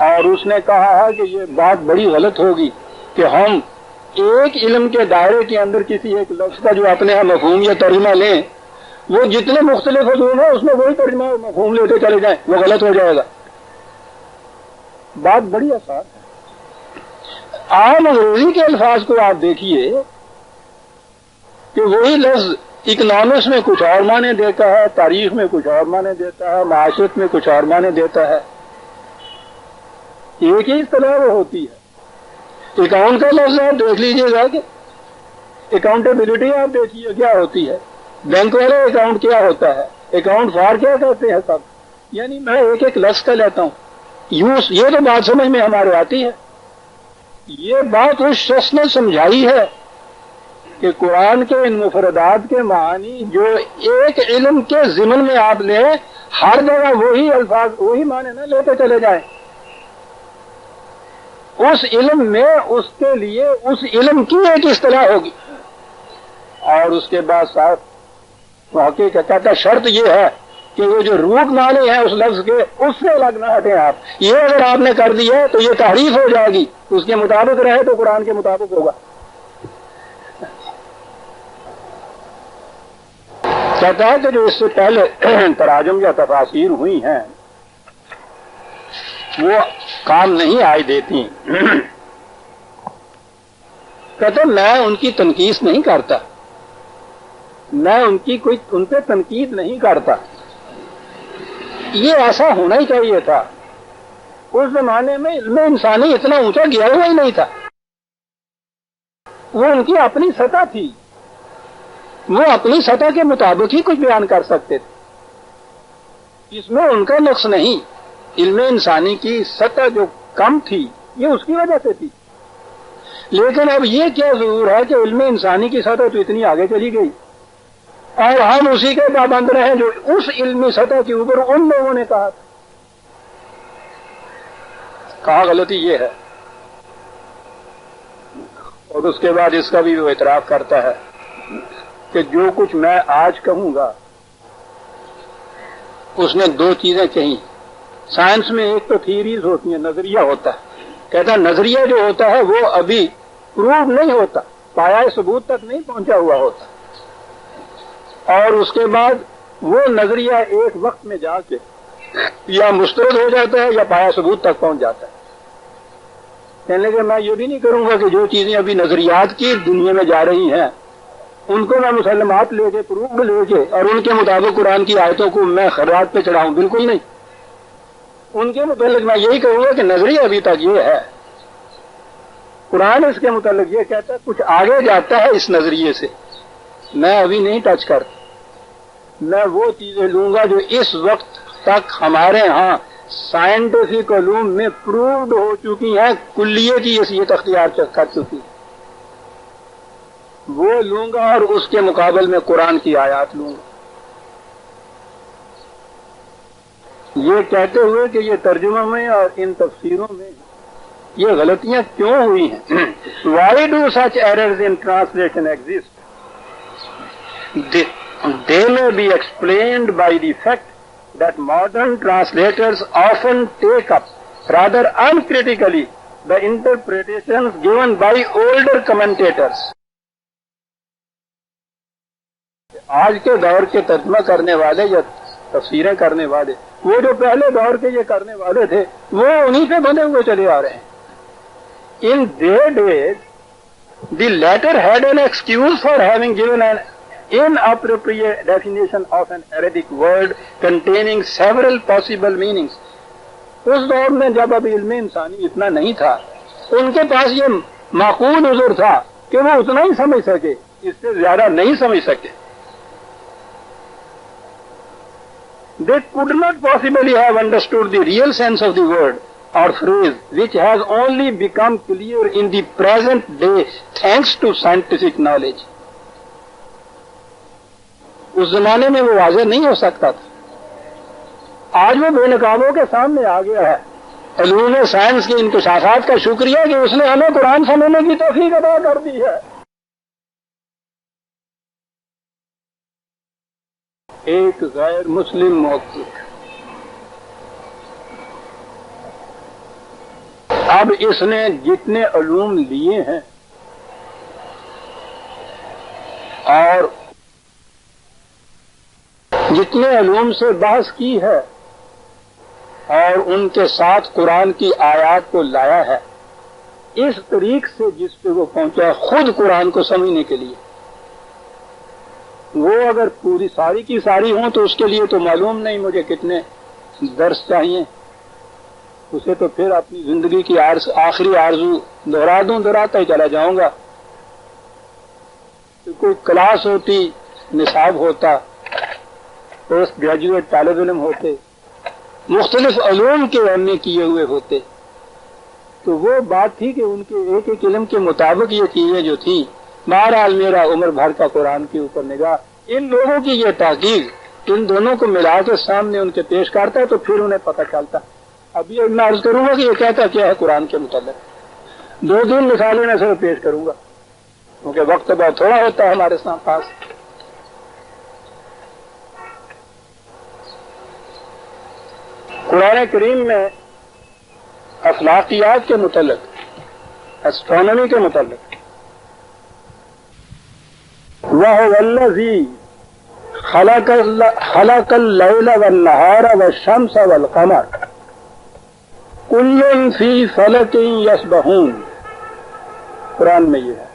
اور اس نے کہا ہے کہ یہ بات بڑی غلط ہوگی کہ ہم ایک علم کے دائرے کے اندر کسی ایک لفظ کا جو اپنے یہاں مفہوم یا ترجمہ لیں، وہ جتنے مختلف علوم ہیں اس میں وہی ترجمہ مفہوم لیتے چلے جائیں، وہ غلط ہو جائے گا۔ بات بڑی آسان ہے۔ عام انگریزی کے الفاظ کو آپ دیکھیے کہ وہی لفظ اکنامکس میں کچھ اور معنی دیتا ہے، تاریخ میں کچھ اور معنی دیتا ہے، معاشرت میں کچھ اور معنی دیتا ہے، ایک ہی اصطلاح وہ ہوتی ہے۔ اکاؤنٹ کا لفظ آپ دیکھ لیجئے گا کہ اکاؤنٹیبلٹی آپ دیکھیے کیا ہوتی ہے، بینک والے اکاؤنٹ کیا ہوتا ہے، اکاؤنٹ فار کیا کہتے ہیں سب، یعنی میں ایک ایک لفظ کا لیتا ہوں۔ یہ تو بات سمجھ میں ہمارے آتی ہے۔ یہ بات اس شخص نے سمجھائی ہے کہ قرآن کے ان مفردات کے معانی جو ایک علم کے ضمن میں آپ لیں، ہر جگہ وہی الفاظ وہی معنی نہ لیتے چلے جائیں۔ اس علم میں اس کے لیے اس علم کی ایک اصطلاح ہوگی، اور اس کے بعد صاحب حقیقت کہتا شرط یہ ہے کہ وہ جو روٹ معنی ہے اس لفظ کے اس سے الگ نہ ہٹیں آپ۔ یہ اگر آپ نے کر دیا تو یہ تحریف ہو جائے گی، اس کے مطابق رہے تو قرآن کے مطابق ہوگا۔ کہتا ہے کہ جو اس سے پہلے تراجم یا تفاسیر ہوئی ہیں وہ کام نہیں آئی دیتی۔ کہتا میں ان کی تنقید نہیں کرتا، میں ان پہ تنقید نہیں کرتا، یہ ایسا ہونا ہی چاہیے تھا۔ اس زمانے میں علم انسانی اتنا اونچا گیا ہوا ہی نہیں تھا، وہ ان کی اپنی سطح تھی، وہ اپنی سطح کے مطابق ہی کچھ بیان کر سکتے تھے، اس میں ان کا نقص نہیں علم انسانی کی سطح جو کم تھی یہ اس کی وجہ سے تھی، لیکن اب یہ کیا ضرور ہے کہ علم انسانی کی سطح تو اتنی آگے چلی گئی اور ہم اسی کے پابند رہے جو اس علمی سطح کے اوپر ان لوگوں نے کہا تھا. کہاں غلطی یہ ہے. اور اس کے بعد اس کا بھی وہ اعتراف کرتا ہے کہ جو کچھ میں آج کہوں گا اس نے دو چیزیں کہیں. سائنس میں ایک تو تھیریز ہوتی ہیں، نظریہ ہوتا ہے. کہتا ہے نظریہ جو ہوتا ہے وہ ابھی پروو نہیں ہوتا، پایا ثبوت تک نہیں پہنچا ہوا ہوتا، اور اس کے بعد وہ نظریہ ایک وقت میں جا کے یا مسترد ہو جاتا ہے یا پایا ثبوت تک پہنچ جاتا ہے. کہنے کہ میں یہ بھی نہیں کروں گا کہ جو چیزیں ابھی نظریات کی دنیا میں جا رہی ہیں ان کو میں مسلمات لے کے پروف لے کے اور ان کے مطابق قرآن کی آیتوں کو میں خراج پہ چڑھاؤں. بالکل نہیں. ان کے متعلق میں یہی کہوں گا کہ نظریہ ابھی تک یہ ہے، قرآن اس کے متعلق یہ کہتا ہے، کچھ آگے جاتا ہے اس نظریے سے. میں ابھی نہیں ٹچ کرتا. میں وہ چیزیں لوں گا جو اس وقت تک ہمارے ہاں سائنٹیفک علوم میں پرووڈ ہو چکی ہیں، کلیے کی حیثیت اختیار کر چکی، وہ لوں گا اور اس کے مقابل میں قرآن کی آیات لوں گا. یہ کہتے ہوئے کہ یہ ترجمہ میں اور ان تفسیروں میں یہ غلطیاں کیوں ہوئی ہیں. Why do such errors in translation exist? They may be explained by the fact that modern translators often take up rather uncritically the interpretations given by older commentators. آج کے دور کے ترجمہ کرنے والے یا تفسیریں کرنے والے وہ جو پہلے دور کے یہ کرنے والے تھے وہ انہی پہ بنے ہوئے چلے آ رہے ہیں. In their days, the latter had an excuse for having given an inappropriate definition of an Arabic word containing several possible meanings. اس دور میں جب اب علم انسانی اتنا نہیں تھا ان کے پاس یہ معقول عذر تھا کہ وہ اتنا ہی سمجھ سکے، اس سے زیادہ نہیں سمجھ سکے. They could not possibly have understood the real sense of the word or phrase, which has only become clear in the present day thanks to scientific knowledge. اس زمانے میں وہ واضح نہیں ہو سکتا تھا. آج وہ بے نقابوں کے سامنے آ گیا ہے. علوم سائنس کے انکشافات کا شکریہ کہ اس نے ہمیں قرآن سمجھنے کی توفیق عطا کر دی ہے. ایک غیر مسلم محقق اب اس نے جتنے علوم لیے ہیں اور جتنے علوم سے بحث کی ہے اور ان کے ساتھ قرآن کی آیات کو لایا ہے، اس طریق سے جس پہ وہ پہنچا خود قرآن کو سمجھنے کے لیے، وہ اگر پوری ساری کی ساری ہوں تو اس کے لیے تو معلوم نہیں مجھے کتنے درس چاہیے. اسے تو پھر اپنی زندگی کی آخری آرزو دہراتا ہی چلا جاؤں گا. کوئی کلاس ہوتی، نصاب ہوتا، پوسٹ گریجویٹ طالب علم ہوتے، مختلف علوم کے ایم اے کیے ہوئے ہوتے، تو وہ بات تھی کہ ان کے ایک ایک علم کے مطابق یہ چیزیں جو تھیں. بہرحال میرا عمر بھر کا قرآن کے اوپر نگاہ ان لوگوں کی یہ تحقیق ان دونوں کو ملا کے سامنے ان کے پیش کرتا ہے تو پھر انہیں پتہ چلتا. ابھی میں عرض کروں گا کہ یہ کہتا کیا ہے قرآن کے متعلق. دو تین مثالیں میں صرف پیش کروں گا کیونکہ وقت بہت تھوڑا ہوتا ہے ہمارے پاس. قرآن کریم میں افلاقیات کے متعلق، اسٹرانومی کے متعلق وَهُوَ الَّذِي خَلَقَ اللَّيْلَ وَالنَّهَارَ وَالشَّمْسَ وَالْقَمَرَ كُلٌّ فِي فَلَكٍ يَسْبَحُونَ. قرآن میں یہ ہے.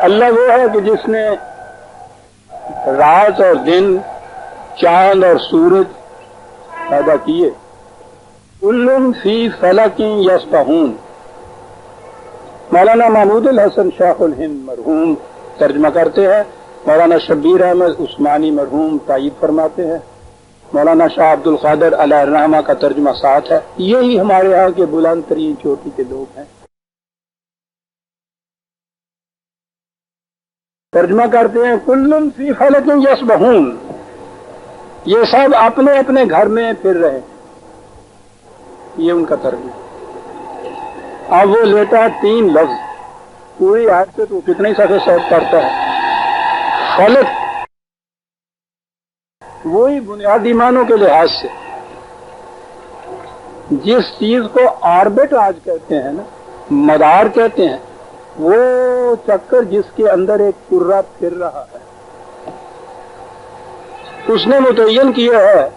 اللہ وہ ہے کہ جس نے رات اور دن، چاند اور سورج پیدا کیے. كُلٌّ فِي فَلَكٍ يَسْبَحُونَ. مولانا محمود الحسن شیخ الہند مرحوم ترجمہ کرتے ہیں، مولانا شبیر احمد عثمانی مرحوم تائید فرماتے ہیں مولانا شاہ عبد القادر علیہ الرحمہ کا ترجمہ ساتھ ہے. یہی ہمارے یہاں کے بلند ترین چوٹی کے لوگ ہیں. ترجمہ کرتے ہیں کل فی فلک یسبحون، یہ سب اپنے اپنے گھر میں پھر رہے ہیں. یہ ان کا ترجمہ. اب وہ لیتا ہے 3 لفظ پوری آیت سے، تو کتنے صفحے سیٹ کرتا ہے. فلک وہی بنیادی معنوں کے لحاظ سے جس چیز کو آربٹ آج کہتے ہیں نا، مدار کہتے ہیں، وہ چکر جس کے اندر ایک کرہ پھر رہا ہے، اس نے متعین کیا ہے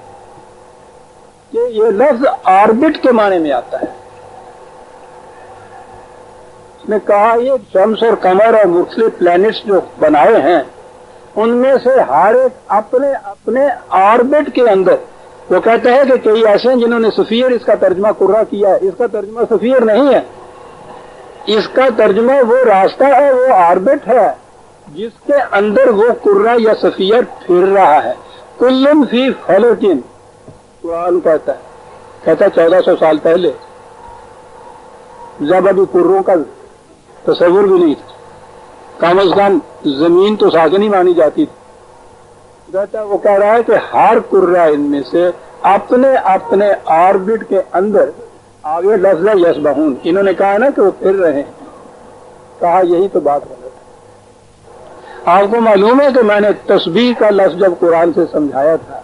کہ یہ لفظ آربٹ کے معنی میں آتا ہے. اس نے کہا یہ شمس اور قمر اور مختلف پلانٹس جو بنائے ہیں، ان میں سے ہر ایک اپنے اپنے آربٹ کے اندر، وہ کہتا ہے کہ کئی ایسے ہیں جنہوں نے سفیر اس کا ترجمہ کرہ کیا ہے. اس کا ترجمہ سفیر نہیں ہے، اس کا ترجمہ وہ راستہ ہے، وہ آربٹ ہے جس کے اندر وہ کرہ یا سفیر پھر رہا ہے. کل فی فلکن، قرآن کہتا ہے 1400 سال پہلے، جب ابھی کروں کا تصور بھی نہیں تھا، کم از کم زمین تو ساکنی مانی جاتی تھی. کہتا وہ کہہ رہا ہے کہ ہر کرہ ان میں سے اپنے اپنے آربٹ کے اندر، آگے لفظ یسبحون، انہوں نے کہا نا کہ وہ پھر رہے ہیں. کہا یہی تو بات غلط ہے. آپ کو معلوم ہے کہ میں نے تسبیح کا لفظ جب قرآن سے سمجھایا تھا،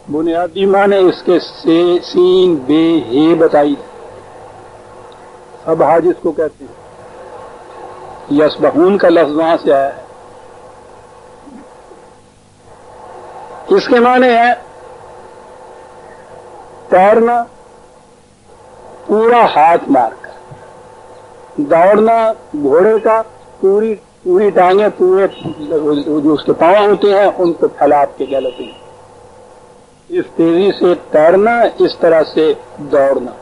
بنیادی معنی اس کے سین بے ہے بتائی. اب حاج اس کو کہتے ہیں، یسبحون کا لفظ وہاں سے آیا ہے. اس کے معنی ہے تیرنا پورا ہاتھ مار کر، دوڑنا گھوڑے کا پوری ٹانگیں، پورے جو اس کے پاؤں ہوتے ہیں ان کو پھیلاپ کے گلتے ہیں. اس تیزی سے تیرنا، اس طرح سے دوڑنا،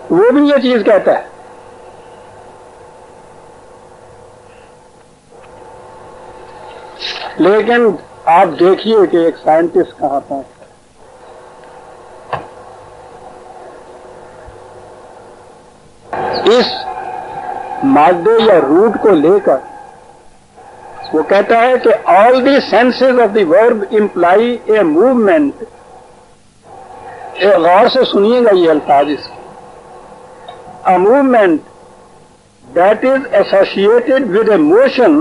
وہ بھی یہ چیز کہتا ہے. لیکن آپ دیکھیے کہ ایک سائنٹسٹ کہاں پہنچتا ہے. اس مادے یا روٹ کو لے کر وہ کہتا ہے کہ آل دی سینسز آف دی ورب امپلائی اے موومنٹ. غور سے سنیے گا یہ الفاظ اس کے. A movement that is associated with a motion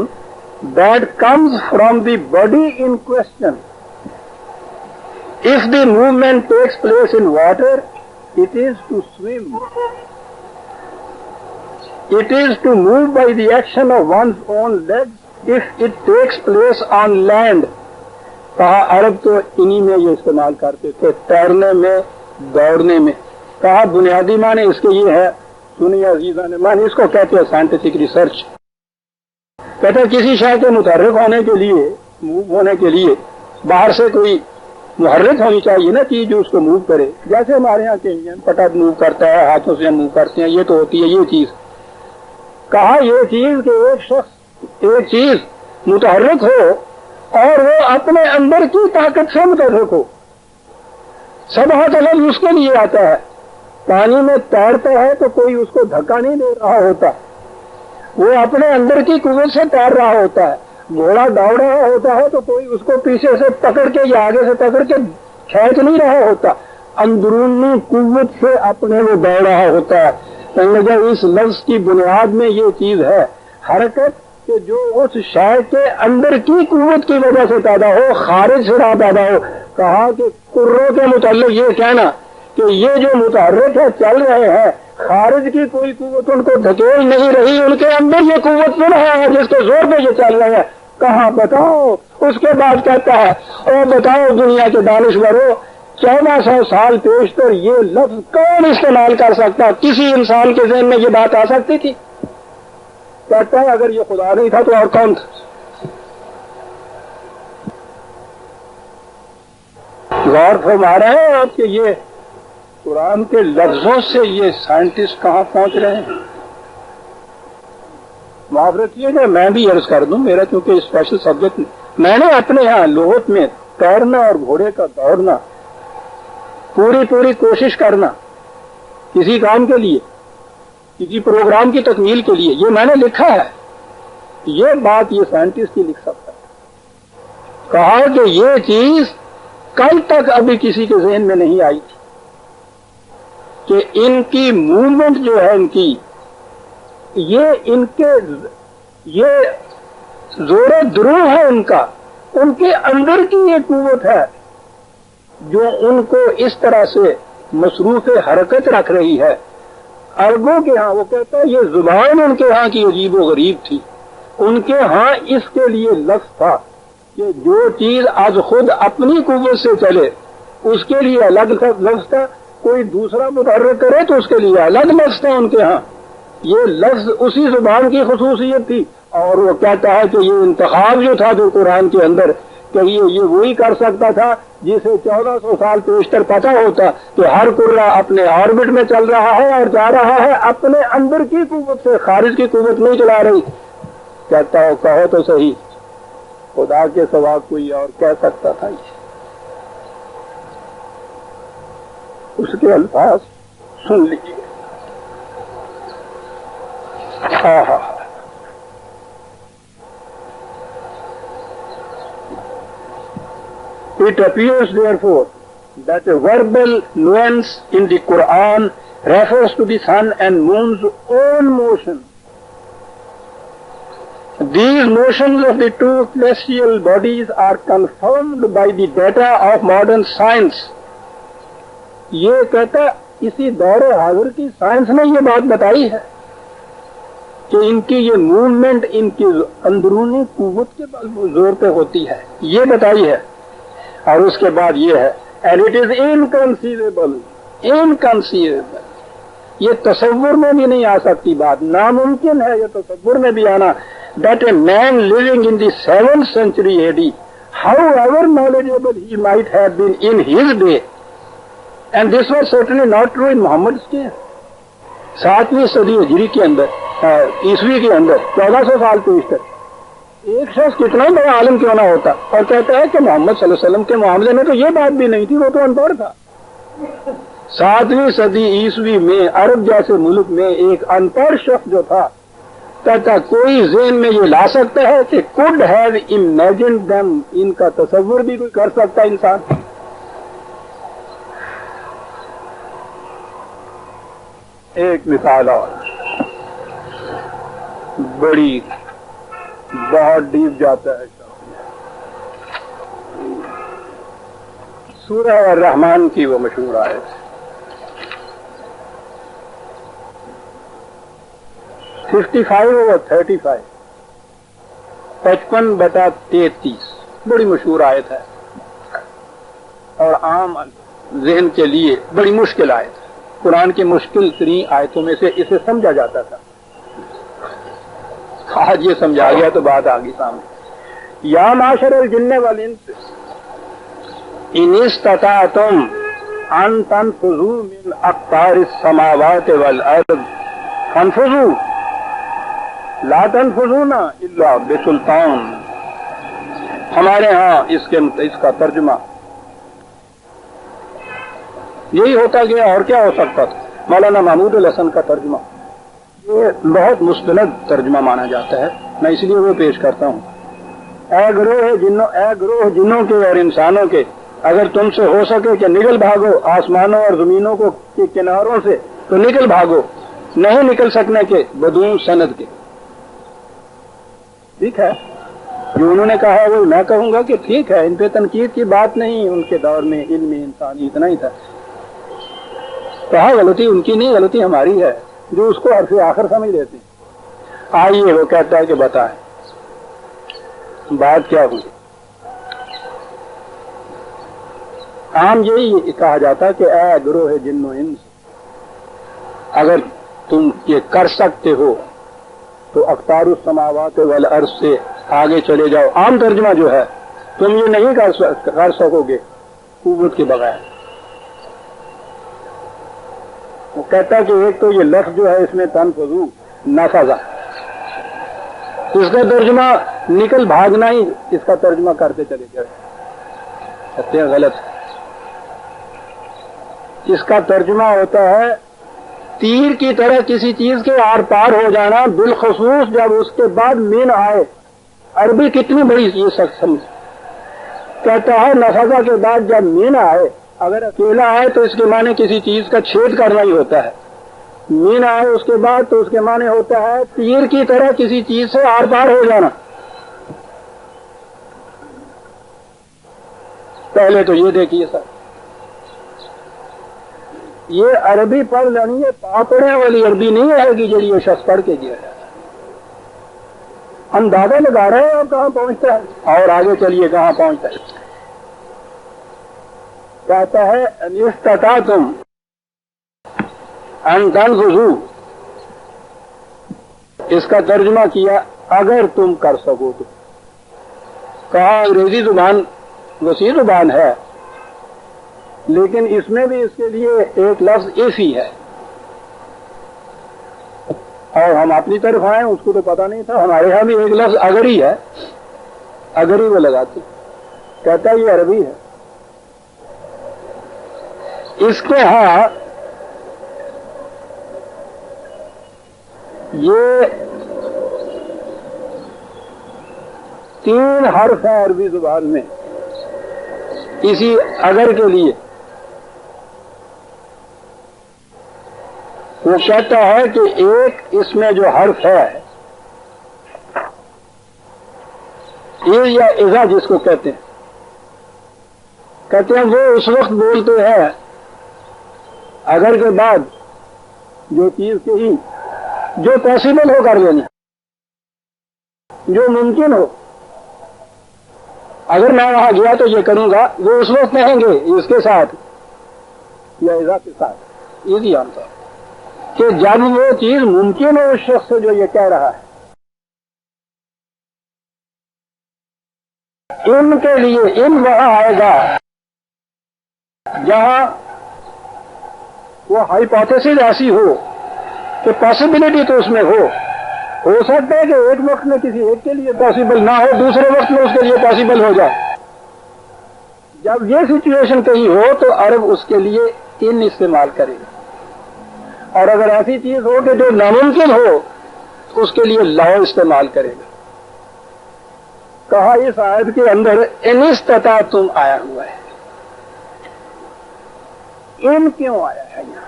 that comes from the body in question. If the movement takes place in water, it is to swim. It is to move by the action of one's own legs if it takes place on land. کہا عرب تو انہی میں یہ استعمال کرتے تھے، تیرنے میں، دوڑنے میں. کہا بنیادی معنی اس کے یہ ہے، سنیے عزیزان، معنی اس کو کہتے ہیں سائنٹیفک ریسرچ. کہتے ہیں کسی شے کے متحرک ہونے کے لیے، موو ہونے کے لیے باہر سے کوئی محرک ہونی چاہیے نا چیز جو اس کو موو کرے. جیسے ہمارے یہاں کے انجن پٹا موو کرتا ہے، ہاتھوں سے موو کرتے ہیں، یہ تو ہوتی ہے یہ چیز. کہا یہ چیز کہ ایک شخص، ایک چیز متحرک ہو اور وہ اپنے اندر کی طاقت سے متحرک ہو. سبحت لفظ اس کے لیے آتا ہے. پانی میں تیرتا ہے تو کوئی اس کو دھکا نہیں دے رہا ہوتا، وہ اپنے اندر کی قوت سے تیر رہا ہوتا ہے. گھوڑا دوڑ رہا ہوتا ہے تو کوئی اس کو پیچھے سے پکڑ کے یا آگے سے پکڑ کے کھینچ نہیں رہا ہوتا، اندرونی قوت سے اپنے وہ دوڑ رہا ہوتا ہے. اس لفظ کی بنیاد میں یہ چیز ہے، حرکت کہ جو اس شے کے اندر کی قوت کی وجہ سے پیدا ہو، خارج سے نہ پیدا ہو. کہا کہ کروں کے متعلق یہ کہنا کہ یہ جو متحرک ہے، چل رہے ہیں، خارج کی کوئی قوت ان کو دھکیل نہیں رہی، ان کے اندر یہ قوت بن رہا ہے جس کے زور پہ یہ چل رہے ہیں. کہاں بتاؤ. اس کے بعد کہتا ہے اور بتاؤ دنیا کے دانشوروں، 1400 سال پیشتر یہ لفظ کون استعمال کر سکتا؟ کسی انسان کے ذہن میں یہ بات آ سکتی تھی؟ کہتا ہے اگر یہ خدا نہیں تھا تو اور کون تھا؟ غور فرما رہے ہیں آپ کہ یہ قرآن کے لفظوں سے یہ سائنٹسٹ کہاں پہنچ رہے ہیں. معاف رکھیے گا میں بھی عرض کر دوں، میرا کیونکہ اسپیشل سبجیکٹ میں نے اپنے یہاں لوہت میں تیرنا اور گھوڑے کا دوڑنا، پوری کوشش کرنا کسی کام کے لیے، کسی پروگرام کی تکمیل کے لیے، یہ میں نے لکھا ہے. یہ بات یہ سائنٹسٹ ہی لکھ سکتا ہے. کہا کہ یہ چیز کل تک ابھی کسی کے ذہن میں نہیں آئی تھی کہ ان کی موومنٹ جو ہے ان کی، یہ زور درو ہے ان کے اندر کی یہ قوت ہے جو ان کو اس طرح سے مصروف حرکت رکھ رہی ہے. عربوں کے ہاں وہ کہتا ہے یہ زبان ان کے ہاں کی عجیب و غریب تھی. ان کے ہاں اس کے لیے لفظ تھا کہ جو چیز از خود اپنی قوت سے چلے اس کے لیے الگ لفظ تھا، کوئی دوسرا متحرک کرے تو اس کے لیے الگ لفظ تھا ان کے ہاں. یہ لفظ اسی زبان کی خصوصیت تھی. اور وہ کہتا ہے کہ یہ انتخاب جو تھا جو قرآن کے اندر، کہ یہ وہی کر سکتا تھا جسے 1400 سال پیشتر پتا ہوتا کہ ہر قرہ اپنے آربٹ میں چل رہا ہے اور جا رہا ہے اپنے اندر کی قوت سے، خارج کی قوت نہیں چلا رہی. کہتا ہو کہو تو صحیح، خدا کے سوا کوئی اور کہہ سکتا تھا؟ اس کے الفاظ سن لیجیے. It appears therefore that a verbal nuance in the Quran refers to the sun and moon's own motion. These motions of the two celestial bodies are confirmed by the data of modern science. یہ کہتا اسی دور حاضر کی سائنس نے یہ بات بتائی ہے کہ ان کی یہ موومنٹ ان کی اندرونی قوت کے زور پہ ہوتی ہے، یہ بتائی ہے. اور اس کے بعد یہ ہے and it is inconceivable، یہ تصور میں بھی نہیں آ سکتی بات، ناممکن ہے یہ تصور میں بھی آنا that a man living in the 7th century AD, however knowledgeable he might have been in his day, and this was certainly not true in Muhammad's day. 7ویں صدی ہجری کے اندر، عیسوی کے اندر 1400 سال پیشتر ایک شخص کتنا بڑا عالم کیوں نہ ہوتا اور کہتا ہے کہ محمد صلی اللہ علیہ وسلم کے معاملے میں تو یہ بات بھی نہیں تھی، وہ تو ان پڑھ تھا. 7ویں صدی عیسوی میں عرب جیسے ملک میں ایک ان پڑھ شخص جو تھا، کہتا کوئی ذہن میں یہ لا سکتا ہے کہ could have imagined them، ان کا تصور بھی کوئی کر سکتا انسان. ایک مثال اور بڑی بہت ڈیپ جاتا ہے. سورہ الرحمن کی وہ مشہور آیت 55/35، 55/33، بڑی مشہور آیت ہے اور عام ذہن کے لیے بڑی مشکل آیت ہے. قرآن کی مشکل ترین آیتوں میں سے اسے سمجھا جاتا تھا. آج یہ سمجھا گیا تو بات آگی سامنے. یا معاشر الجن والانس ان استطعتم ان تنفذوا من اقطار السماوات والارض فانفذوا لا تنفذون الا بسلطان. ہمارے ہاں اس کا ترجمہ یہی ہوتا گیا اور کیا ہو سکتا تھا. مولانا محمود الحسن کا ترجمہ یہ بہت مستند ترجمہ مانا جاتا ہے، میں اس لیے وہ پیش کرتا ہوں. اے گروہ جنوں کے اور انسانوں کے، اگر تم سے ہو سکے کہ نکل بھاگو آسمانوں اور زمینوں کے کناروں سے تو نکل بھاگو، نہیں نکل سکنے کے بدون سند کے. ٹھیک ہے جو انہوں نے کہا وہ میں کہوں گا کہ ٹھیک ہے، ان پہ تنقید کی بات نہیں. ان کے دور میں علم انسانی اتنا ہی تھا. کہا غلطی ان کی نہیں، غلطی ہماری ہے جو اس کو عرف آخر سمجھ لیتے ہیں. آئیے وہ کہتا ہے کہ بتائیں بات کیا ہوئی. عام یہی کہا جاتا کہ اے گروہ جن و انس، اگر تم یہ کر سکتے ہو تو اقطار السماوات والارض سے آگے چلے جاؤ. عام ترجمہ جو ہے تم یہ نہیں کر سکو گے قوت کے بغیر. وہ کہتا ہے کہ ایک تو یہ لفظ جو ہے اس میں تنفذو نفذا، اس کا ترجمہ نکل بھاگنا ہی اس کا ترجمہ کرتے چلے گئے، کہتے ہیں غلط. اس کا ترجمہ ہوتا ہے تیر کی طرح کسی چیز کے آر پار ہو جانا، بالخصوص جب اس کے بعد مین آئے. عربی کتنی بڑی چیز سمجھ. کہتا ہے نفذہ کے بعد جب مین آئے، اگر اکیلا آئے تو اس کے معنی کسی چیز کا چھید کرنا ہی ہوتا ہے. مین آئے اس کے بعد تو اس کے معنی ہوتا ہے تیر کی طرح کسی چیز سے آر پار ہو جانا. پہلے تو یہ دیکھیے سر، یہ عربی پڑھ لینی ہے، پاپڑے والی عربی نہیں ہے کہ جڑی یہ شخص پڑھ کے گیا ہے. اندازہ لگا رہے ہیں اور کہاں پہنچتا ہے. اور آگے چلیے کہاں پہنچتا ہے. کہتا ہے ان استطعتم ان تنفذوا، اس کا ترجمہ کیا اگر تم کر سکو تو. کہا انگریزی زبان وسیع زبان ہے، لیکن اس میں بھی اس کے لیے ایک لفظ ایسی ہے، اور ہم اپنی طرف آئے اس کو تو پتا نہیں تھا. ہمارے یہاں بھی ایک لفظ اگر ہی ہے، اگر ہی وہ لگاتے. کہتا ہے یہ عربی ہے. اس کے ہاں یہ 3 حرف ہیں عربی زبان میں اسی اگر کے لیے. وہ کہتا ہے کہ ایک اس میں جو حرف ہے یہ یا اذا جس کو کہتے ہیں وہ اس وقت بولتے ہیں اگر کے بعد جو چیز کہی جو پاسبل ہو کر لینی، جو ممکن ہو. اگر میں وہاں گیا تو یہ کروں گا، وہ اس وقت کہیں گے اس کے ساتھ یا اذا کے ساتھ. ایزی آنسر کہ جب وہ چیز ممکن ہو اس شخص سے جو یہ کہہ رہا ہے. ان کے لیے ان وہاں آئے گا جہاں وہ ہائپوتھیسس ایسی ہو کہ پاسبلٹی تو اس میں ہو سکتا ہے کہ ایک وقت میں کسی ایک کے لیے پاسبل نہ ہو، دوسرے وقت میں اس کے لیے پاسبل ہو جائے. جب یہ سچویشن کہیں ہو تو عرب اس کے لیے ان استعمال کرے گا، اور اگر ایسی چیز ہو کہ جو ناممکن ہو تو اس کے لیے لا استعمال کرے گا. کہا اس آیت کے اندر ان استطعتم آیا ہوا ہے. ان کیوں آیا ہے یہاں؟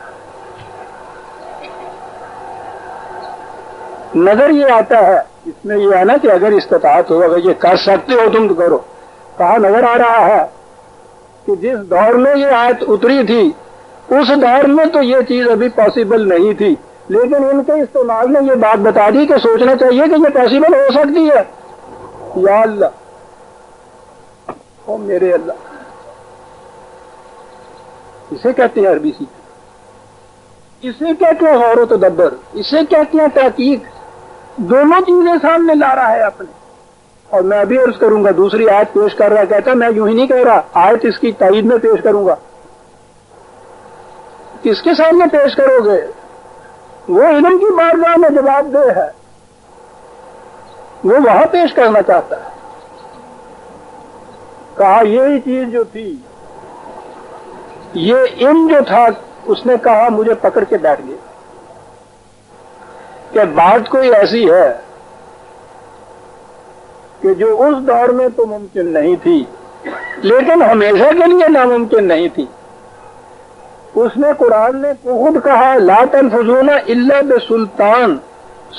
نظر یہ آتا ہے اس میں یہ ہے نا کہ اگر استطاعت ہو، اگر یہ کر سکتے ہو تم تو کرو. کہا نظر آ رہا ہے کہ جس دور میں یہ آیت اتری تھی اس دور میں تو یہ چیز ابھی پاسبل نہیں تھی، لیکن ان کے استعمال نے یہ بات بتا دی کہ سوچنا چاہیے کہ یہ پاسبل ہو سکتی ہے. یا اللہ، او میرے اللہ، اسے کہتے ہیں عربی سیکھ، اسے کہتے ہیں غور و تدبر، اسے کہتے ہیں تحقیق. دونوں چیزیں سامنے لا رہا ہے اپنے. اور میں ابھی عرض کروں گا دوسری آیت پیش کر رہا، کہتا میں یوں ہی نہیں کہہ رہا، آیت اس کی تائید میں پیش کروں گا. کس کے سامنے پیش کرو گے؟ وہ علم کی بارگاہ میں جواب دہ ہے، وہ وہاں پیش کرنا چاہتا ہے. کہا یہی چیز جو تھی، یہ ان جو تھا، اس نے کہا مجھے پکڑ کے بیٹھ گیا کہ بات کوئی ایسی ہے کہ جو اس دور میں تو ممکن نہیں تھی لیکن ہمیشہ کے لیے ناممکن نہیں تھی. اس نے قرآن نے خود کہا لا تنفذون الا بسلطان.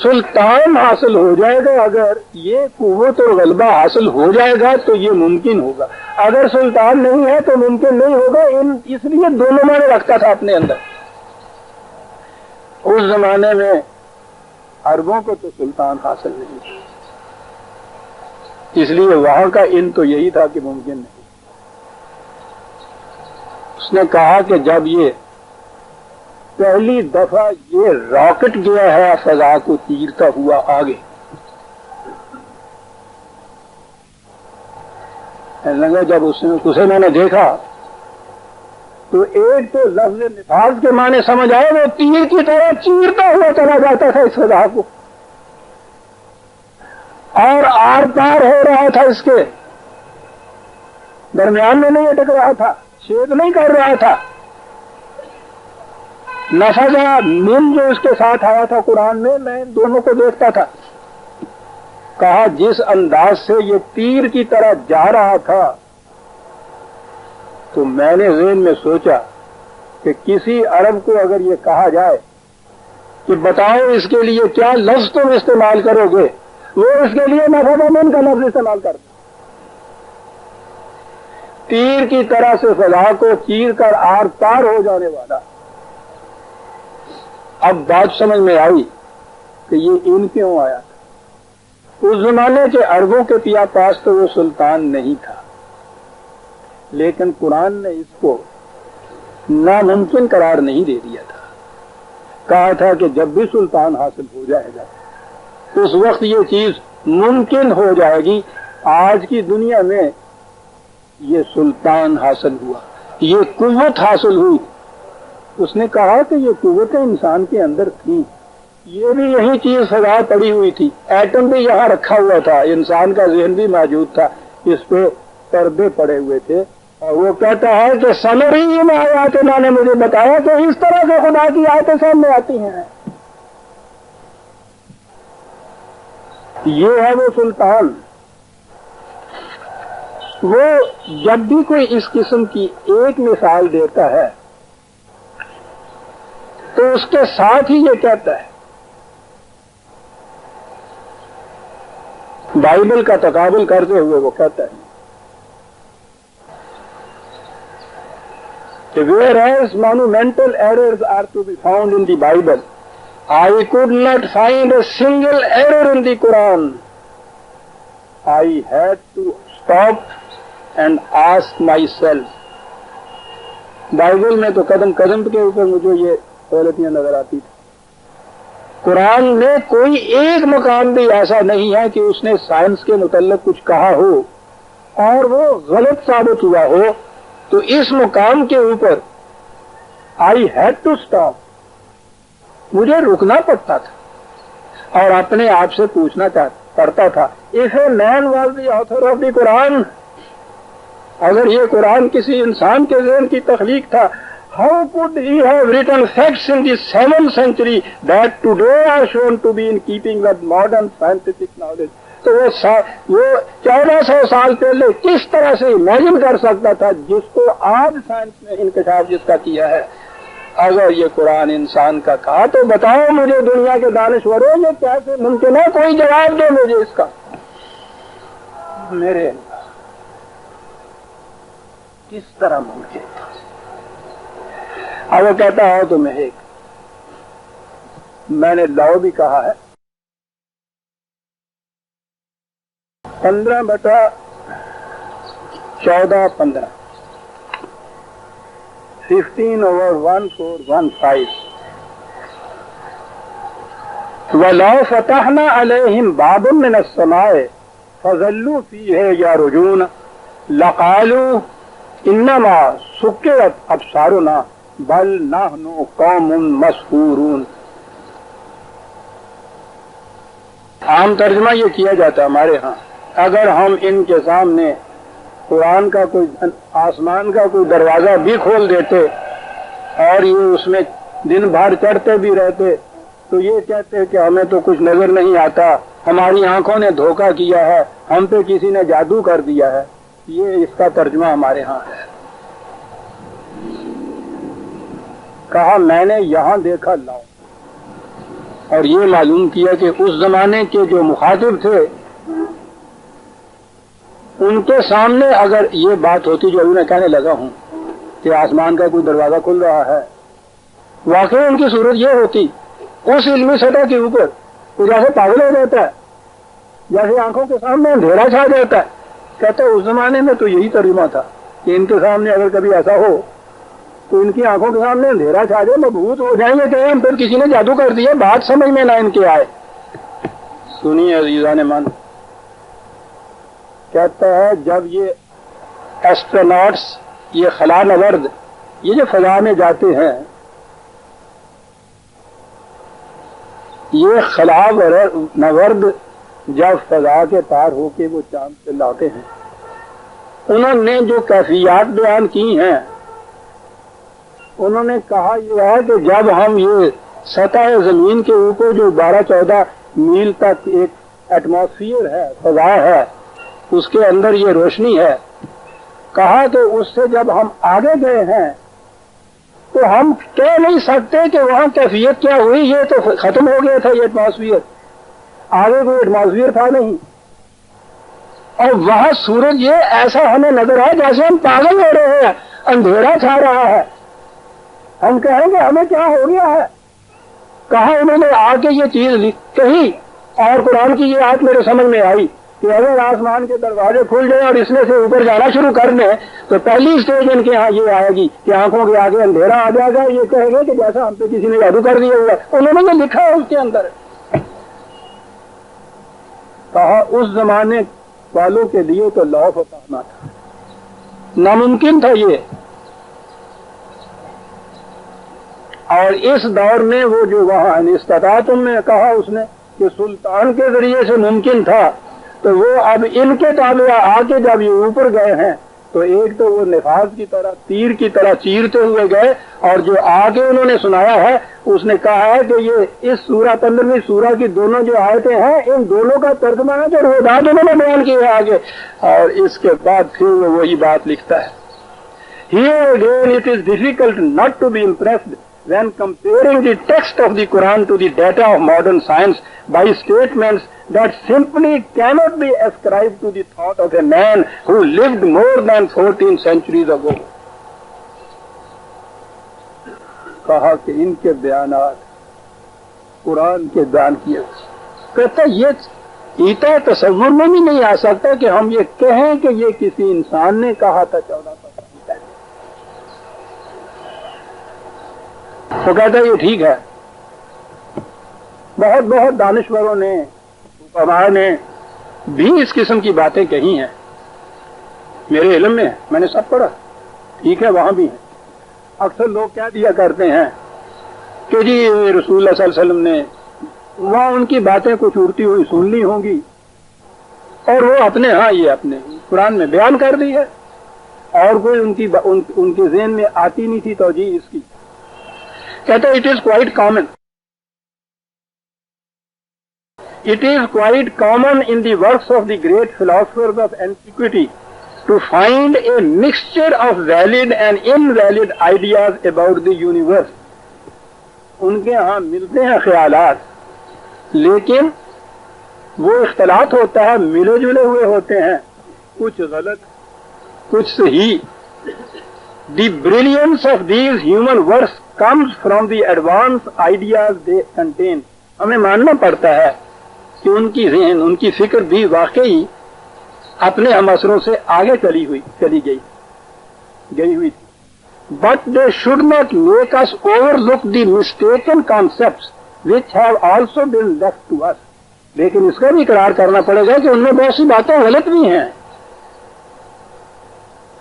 سلطان حاصل ہو جائے گا، اگر یہ قوت اور غلبہ حاصل ہو جائے گا تو یہ ممکن ہوگا. اگر سلطان نہیں ہے تو ممکن نہیں ہوگا. اس لیے دونوں معنی رکھتا تھا اپنے اندر. اس زمانے میں عربوں کو تو سلطان حاصل نہیں تھا، اس لیے وہاں کا ان تو یہی تھا کہ ممکن نہیں. اس نے کہا کہ جب یہ پہلی دفعہ یہ راکٹ گیا ہے فضا کو چیرتا ہوا آگے، لگا جب اسے میں نے دیکھا تو ایک تو لفظ نفاذ کے معنی سمجھ آئے، وہ تیر کی طرح چیرتا ہوا چلا جاتا تھا اس فضا کو. آر پار ہو رہا تھا، اس کے درمیان میں نہیں اٹک رہا تھا، چھید نہیں کر رہا تھا. نفذا من جو اس کے ساتھ آیا تھا قرآن میں ان دونوں کو دیکھتا تھا. کہا جس انداز سے یہ تیر کی طرح جا رہا تھا تو میں نے ذہن میں سوچا کہ کسی عرب کو اگر یہ کہا جائے کہ بتاؤ اس کے لیے کیا لفظ تم استعمال کرو گے، وہ اس کے لیے نفذا من کا لفظ استعمال کرتا. تیر کی طرح سے فضا کو چیر کر آر پار ہو جانے والا. اب بات سمجھ میں آئی کہ یہ ان کیوں آیا تھا. اس زمانے کے عربوں کے پیا پاس تو وہ سلطان نہیں تھا، لیکن قرآن نے اس کو ناممکن قرار نہیں دے دیا تھا. کہا تھا کہ جب بھی سلطان حاصل ہو جائے گا اس وقت یہ چیز ممکن ہو جائے گی. آج کی دنیا میں یہ سلطان حاصل ہوا، یہ قوت حاصل ہوئی. اس نے کہا کہ یہ قوتیں انسان کے اندر تھیں، یہ بھی یہی چیز فضا پڑی ہوئی تھی، ایٹم بھی یہاں رکھا ہوا تھا، انسان کا ذہن بھی موجود تھا، اس پہ پردے پڑے ہوئے تھے. اور وہ کہتا ہے کہ سمری میں آیاتنا نے مجھے بتایا کہ اس طرح سے خدا کی آیتیں سامنے آتی ہیں. یہ ہے وہ سلطان. وہ جب بھی کوئی اس قسم کی ایک مثال دیتا ہے تو اس کے ساتھ ہی یہ کہتا ہے، بائبل کا تقابل کرتے ہوئے وہ کہتا ہے کہ whereas monumental errors are to be found in the Bible, I could not find a single error in the Quran. I had to stop and ask myself. Bible میں تو قدم قدم کے اوپر مجھے یہ غلطیاں نظر آتی تھی. قرآن میں کوئی ایک مقام بھی ایسا نہیں ہے کہ اس نے سائنس کے متعلق کچھ کہا ہو اور وہ غلط ثابت ہوا ہو. تو اس مقام کے اوپر آئی ہیڈ ٹو اسٹاپ، مجھے رکنا پڑتا تھا اور اپنے آپ سے پوچھنا پڑتا تھا، if a man was the author of the قرآن، اگر یہ قرآن کسی انسان کے ذہن کی تخلیق تھا، how could he have written facts in the 7th century that today are shown to be in keeping with modern scientific knowledge؟ تو وہ 1400 سال پہلے کس طرح سے امیجن کر سکتا تھا جس کو آج سائنس نے انکشاف جس کا کیا ہے. اگر یہ قرآن انسان کا کہا تو بتاؤ مجھے دنیا کے دانشوروں یہ کیسے ممکن ہے، کوئی جواب دے مجھے اس کا. میرے کس طرح ممکن تھا. اب وہ کہتا ہے تو میں نے لاؤ بھی کہا ہے 15/1415 15/1415 وَلَوْ فَتَحْنَا عَلَيْهِمْ بَابًا مِّنَ السَّمَاءِ فَظَلُّوا فِيهِ يَعْرُجُونَ لَقَالُوا إِنَّمَا سُكِّرَتْ أَبْصَارُنَا بَلْ نَحْنُ قَوْمٌ مَسْحُورُونَ. عام ترجمہ یہ کیا جاتا ہے ہمارے ہاں، اگر ہم ان کے سامنے قرآن کا کوئی آسمان کا کوئی دروازہ بھی کھول دیتے اور یہ اس میں دن بھر چڑھتے بھی رہتے تو یہ کہتے کہ ہمیں تو کچھ نظر نہیں آتا، ہماری آنکھوں نے دھوکہ کیا ہے، ہم پہ کسی نے جادو کر دیا ہے. یہ اس کا ترجمہ ہمارے ہاں ہے. کہا میں نے یہاں دیکھا لاؤ اور یہ معلوم کیا کہ اس زمانے کے جو مخاطب تھے ان کے سامنے اگر یہ بات ہوتی جو ابھی میں کہنے لگا ہوں کہ آسمان کا کوئی دروازہ کھل رہا ہے، واقعی ان کی صورت یہ ہوتی اس علمی سطح کے اوپر وہ جیسے پاگل ہو جاتا ہے، جیسے آنکھوں کے سامنے اندھیرا چھا جاتا ہے. کہتے اس زمانے میں تو یہی ترجمہ تھا کہ ان کے سامنے اگر کبھی ایسا ہو تو ان کی آنکھوں کے سامنے اندھیرا چھا جائے، مبہوت ہو جائیں گے کہ ہم پھر کسی نے جادو کر دیا، بات سمجھ میں نہ ان کے آئے. سنیے عزیزان من، کہتا ہے جب یہ ایسٹروناٹس، یہ خلا نورد، یہ جو فضا میں جاتے ہیں، یہ خلا نورد جب فضا کے پار ہو کے وہ چاند سے لوٹے ہیں، انہوں نے جو کیفیات بیان کی ہیں، انہوں نے کہا یہ ہے کہ جب ہم یہ سطح زمین کے اوپر جو 12-14 میل تک ایک ایٹماسفیئر ہے، فضا ہے، اس کے اندر یہ روشنی ہے، کہا کہ اس سے جب ہم آگے گئے ہیں تو ہم کہہ نہیں سکتے کہ وہاں کیفیت کیا ہوئی، یہ تو ختم ہو گیا تھا یہ ایٹماسفیئر، آگے کوئی ایٹماسفیئر تھا نہیں، اور وہاں سورج یہ ایسا ہمیں نظر آئے جیسے ہم پاگل ہو رہے ہیں، اندھیرا چھا رہا ہے، ہم کہیں گے ہمیں کیا ہو گیا ہے۔ کہا انہوں نے آ کے یہ چیز کہی، اور قرآن کی یہ آیت میرے سمجھ میں آئی کہ اگر آسمان کے دروازے کھل جائیں اور اس میں سے اوپر جانا شروع کر دیں تو پہلی اسٹیج ان کے ہاں یہ آئے گی کہ آنکھوں کے آگے اندھیرا آ جائے گا، یہ کہیں گے کہ جیسا ہم پہ کسی نے جادو کر دیا ہوا۔ انہوں نے یہ لکھا ہے اس کے اندر، کہا اس زمانے والوں کے لیے تو لوح و قلم تھا، ناممکن تھا یہ، اور اس دور میں وہ جو وہاں استطاعتم میں کہا اس نے کہ سلطان کے ذریعے سے ممکن تھا، تو وہ اب ان کے تابع آ کے جب یہ اوپر گئے ہیں تو ایک تو وہ نفاذ کی طرح تیر کی طرح چیرتے ہوئے گئے، اور جو آگے انہوں نے سنایا ہے اس نے کہا ہے کہ یہ اس سورہ 15ویں سورہ کی دونوں جو آیتیں ہیں ان دونوں کا ترجمہ ہے جو روحداد انہوں نے بیان کی ہے آگے، اور اس کے بعد پھر وہ وہی بات لکھتا ہے۔ Here again it is difficult not to be impressed when comparing the text of the Quran to the data of modern science by statements that simply cannot be ascribed to the thought of a man who lived more than 14 centuries ago. کہا کہ ان کے بیانات قرآن کے بیان کیے، کہتا یہ ایتا تصور میں بھی نہیں آ سکتا کہ ہم یہ کہیں کہ یہ کسی انسان نے کہا تھا 1400 سال پہلے۔ وہ کہتا ہے یہ ٹھیک ہے، بہت بہت دانشوروں نے حکماء نے بھی اس قسم کی باتیں کہی ہیں، میرے علم میں میں نے سب پڑھا، ٹھیک ہے وہاں بھی ہیں۔ اکثر لوگ کیا دیا کرتے ہیں کہ جی رسول اللہ صلی اللہ علیہ وسلم نے وہاں ان کی باتیں کچھ اڑتی ہوئی سن لی ہوں گی اور وہ اپنے ہاں یہ اپنے قرآن میں بیان کر دی ہے، اور کوئی ان کے ذہن میں آتی نہیں تھی توجیہ اس کی۔ کہتے it is quite common, it is quite common in the works of the great philosophers of antiquity to find a mixture of valid and invalid ideas about the universe. ان کے ہاں ملتے ہیں خیالات، لیکن وہ اختلاط ہوتا ہے، ملے جلے ہوئے ہوتے ہیں، کچھ غلط کچھ صحیح۔ The brilliance of these human works comes from the advanced ideas they contain. ہمیں ماننا پڑتا ہے کہ ان کی ذہن ان کی فکر بھی واقعی اپنے ہم اثروں سے آگے چلی ہوئی تھی، but they should not make us overlook the mistaken concepts which have also been left to us. لیکن اس کا بھی اقرار کرنا پڑے گا کہ ان میں بہت سی باتیں غلط بھی ہیں۔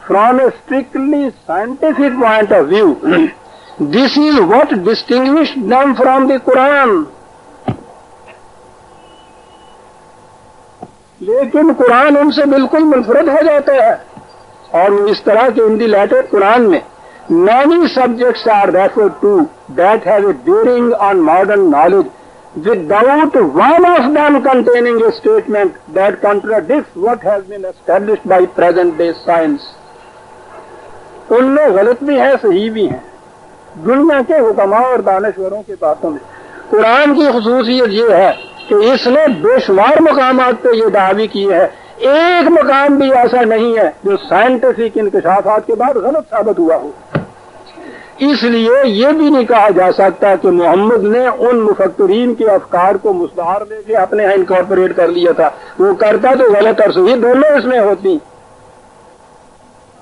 From a strictly scientific point of view, this is what distinguished them from the Quran. لیکن قرآن ان سے بالکل منفرد ہو جاتا ہے، اور وہ اس طرح کہ ان دی لیٹر قرآن میں many subjects are referred to that have a bearing on modern knowledge without one of them containing a statement that contradicts what has been established by present day science. ان میں غلط بھی ہے صحیح بھی ہیں دنیا کے حکماء اور دانشوروں کی باتوں میں۔ قرآن کی خصوصیت یہ ہے کہ اس نے بے شمار مقامات پہ یہ دعوی کی ہے، ایک مقام بھی ایسا نہیں ہے جو سائنٹیفک انکشافات کے بعد غلط ثابت ہوا ہو۔ اس لیے یہ بھی نہیں کہا جا سکتا کہ محمد نے ان مفکرین کے افکار کو مستعار لے کے اپنے یہاں انکارپوریٹ کر لیا تھا، وہ کرتا تو غلط اور صحیح دونوں اس میں ہوتی،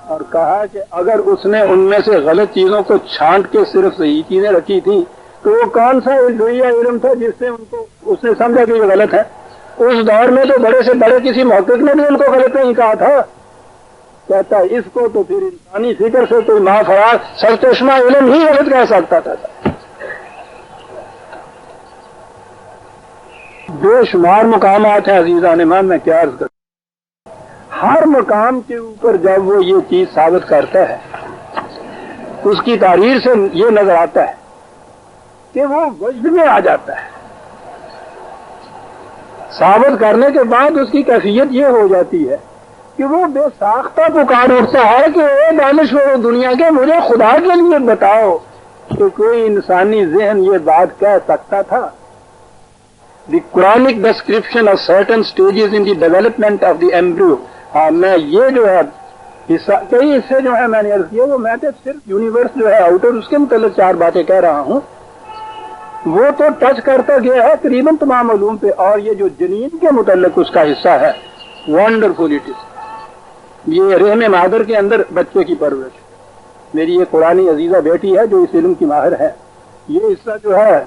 اور کہا کہ اگر اس نے ان میں سے غلط چیزوں کو چھانٹ کے صرف صحیح چیزیں رکھی تھیں تو وہ کون سا علم تھا جس سے ان کو اس نے سمجھا کہ یہ غلط ہے؟ اس دور میں تو بڑے سے بڑے کسی محقق نے بھی ان کو غلط نہیں کہا تھا۔ کہتا ہے اس کو تو پھر انسانی فکر سے کوئی مافراغ سرچشمہ علم ہی غلط کہہ سکتا تھا۔ بے شمار مقامات ہیں عزیزان ایمان، میں کیا عرض کروں. ہر مقام کے اوپر جب وہ یہ چیز ثابت کرتا ہے، اس کی تحریر سے یہ نظر آتا ہے کہ وہ وجد میں آ جاتا ہے. ثابت کرنے کے بعد اس کی کیفیت یہ ہو جاتی ہے کہ وہ بے ساختہ پکار اٹھتا ہے کہ اے دانشور دنیا کے، مجھے خدا کے لیے بتاؤ کہ کوئی انسانی ذہن یہ بات کہہ سکتا تھا. The Quranic description of certain stages in the development of the embryo. ہاں، میں یہ جو ہے حصہ کئی حصے جو ہے میں نے عرض کیا، وہ میں تو صرف یونیورس جو ہے آؤٹر اس کے متعلق 4 باتیں کہہ رہا ہوں. وہ تو ٹچ کرتا گیا ہے تقریباً تمام علوم پہ. اور یہ جو جنین کے متعلق اس کا حصہ ہے، ونڈرفل اٹ از. یہ رحم مادر کے اندر بچے کی پرورش. میری یہ قرآنی عزیزہ بیٹی ہے جو اس علم کی ماہر ہے. یہ حصہ جو ہے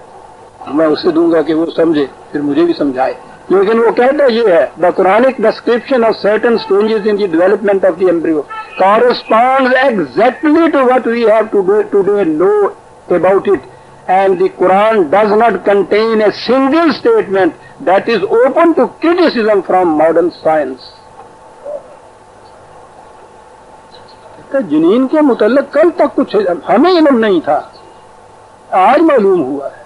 میں اسے دوں گا کہ وہ سمجھے، پھر مجھے بھی سمجھائے. لیکن وہ کہتا یہ ہے the Quranic description of certain stages in the development of the embryo corresponds exactly to what we have today know about it, and the Quran does not contain a single statement that is open to criticism from modern science. جنین کے متعلق کل تک کچھ ہمیں علم نہیں تھا، آج معلوم ہوا ہے.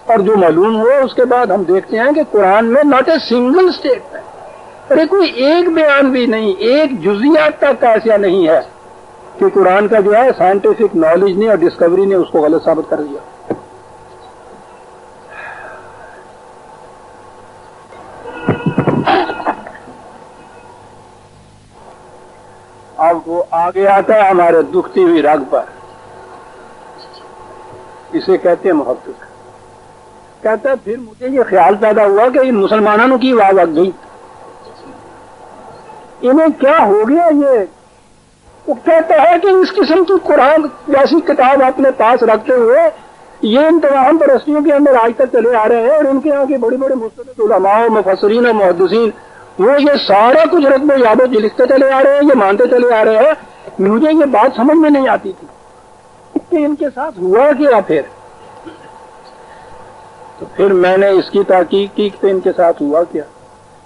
اور جو معلوم ہوا اس کے بعد ہم دیکھتے ہیں کہ قرآن میں ناٹ اے سنگل اسٹیٹمنٹ، ارے کوئی ایک بیان بھی نہیں، ایک جزیات تک ایسا نہیں ہے کہ قرآن کا جو ہے سائنٹیفک نالج نے اور ڈسکوری نے اس کو غلط ثابت کر دیا. اب وہ آگے آتا ہے ہمارے دکھتی ہوئی رگ پر. اسے کہتے ہیں محبت. کہتا ہے پھر مجھے یہ خیال پیدا ہوا کہ ان مسلمانوں کی آواز آ گئی، انہیں کیا ہو گیا. یہ وہ کہتا ہے کہ اس قسم کی قرآن جیسی کتاب اپنے پاس رکھتے ہوئے یہ ان تمام پرستیوں کے اندر آج تک چلے آ رہے ہیں، اور ان کے یہاں کے بڑے بڑے مستند علماء مفسرین اور محدثین وہ یہ سارا کچھ رتبہ یابت لکھتے چلے آ رہے ہیں، یہ مانتے چلے آ رہے ہیں. مجھے یہ بات سمجھ میں نہیں آتی تھی کہ ان کے ساتھ ہوا کیا. پھر میں نے اس کی تحقیق کی کہ ان کے ساتھ ہوا کیا.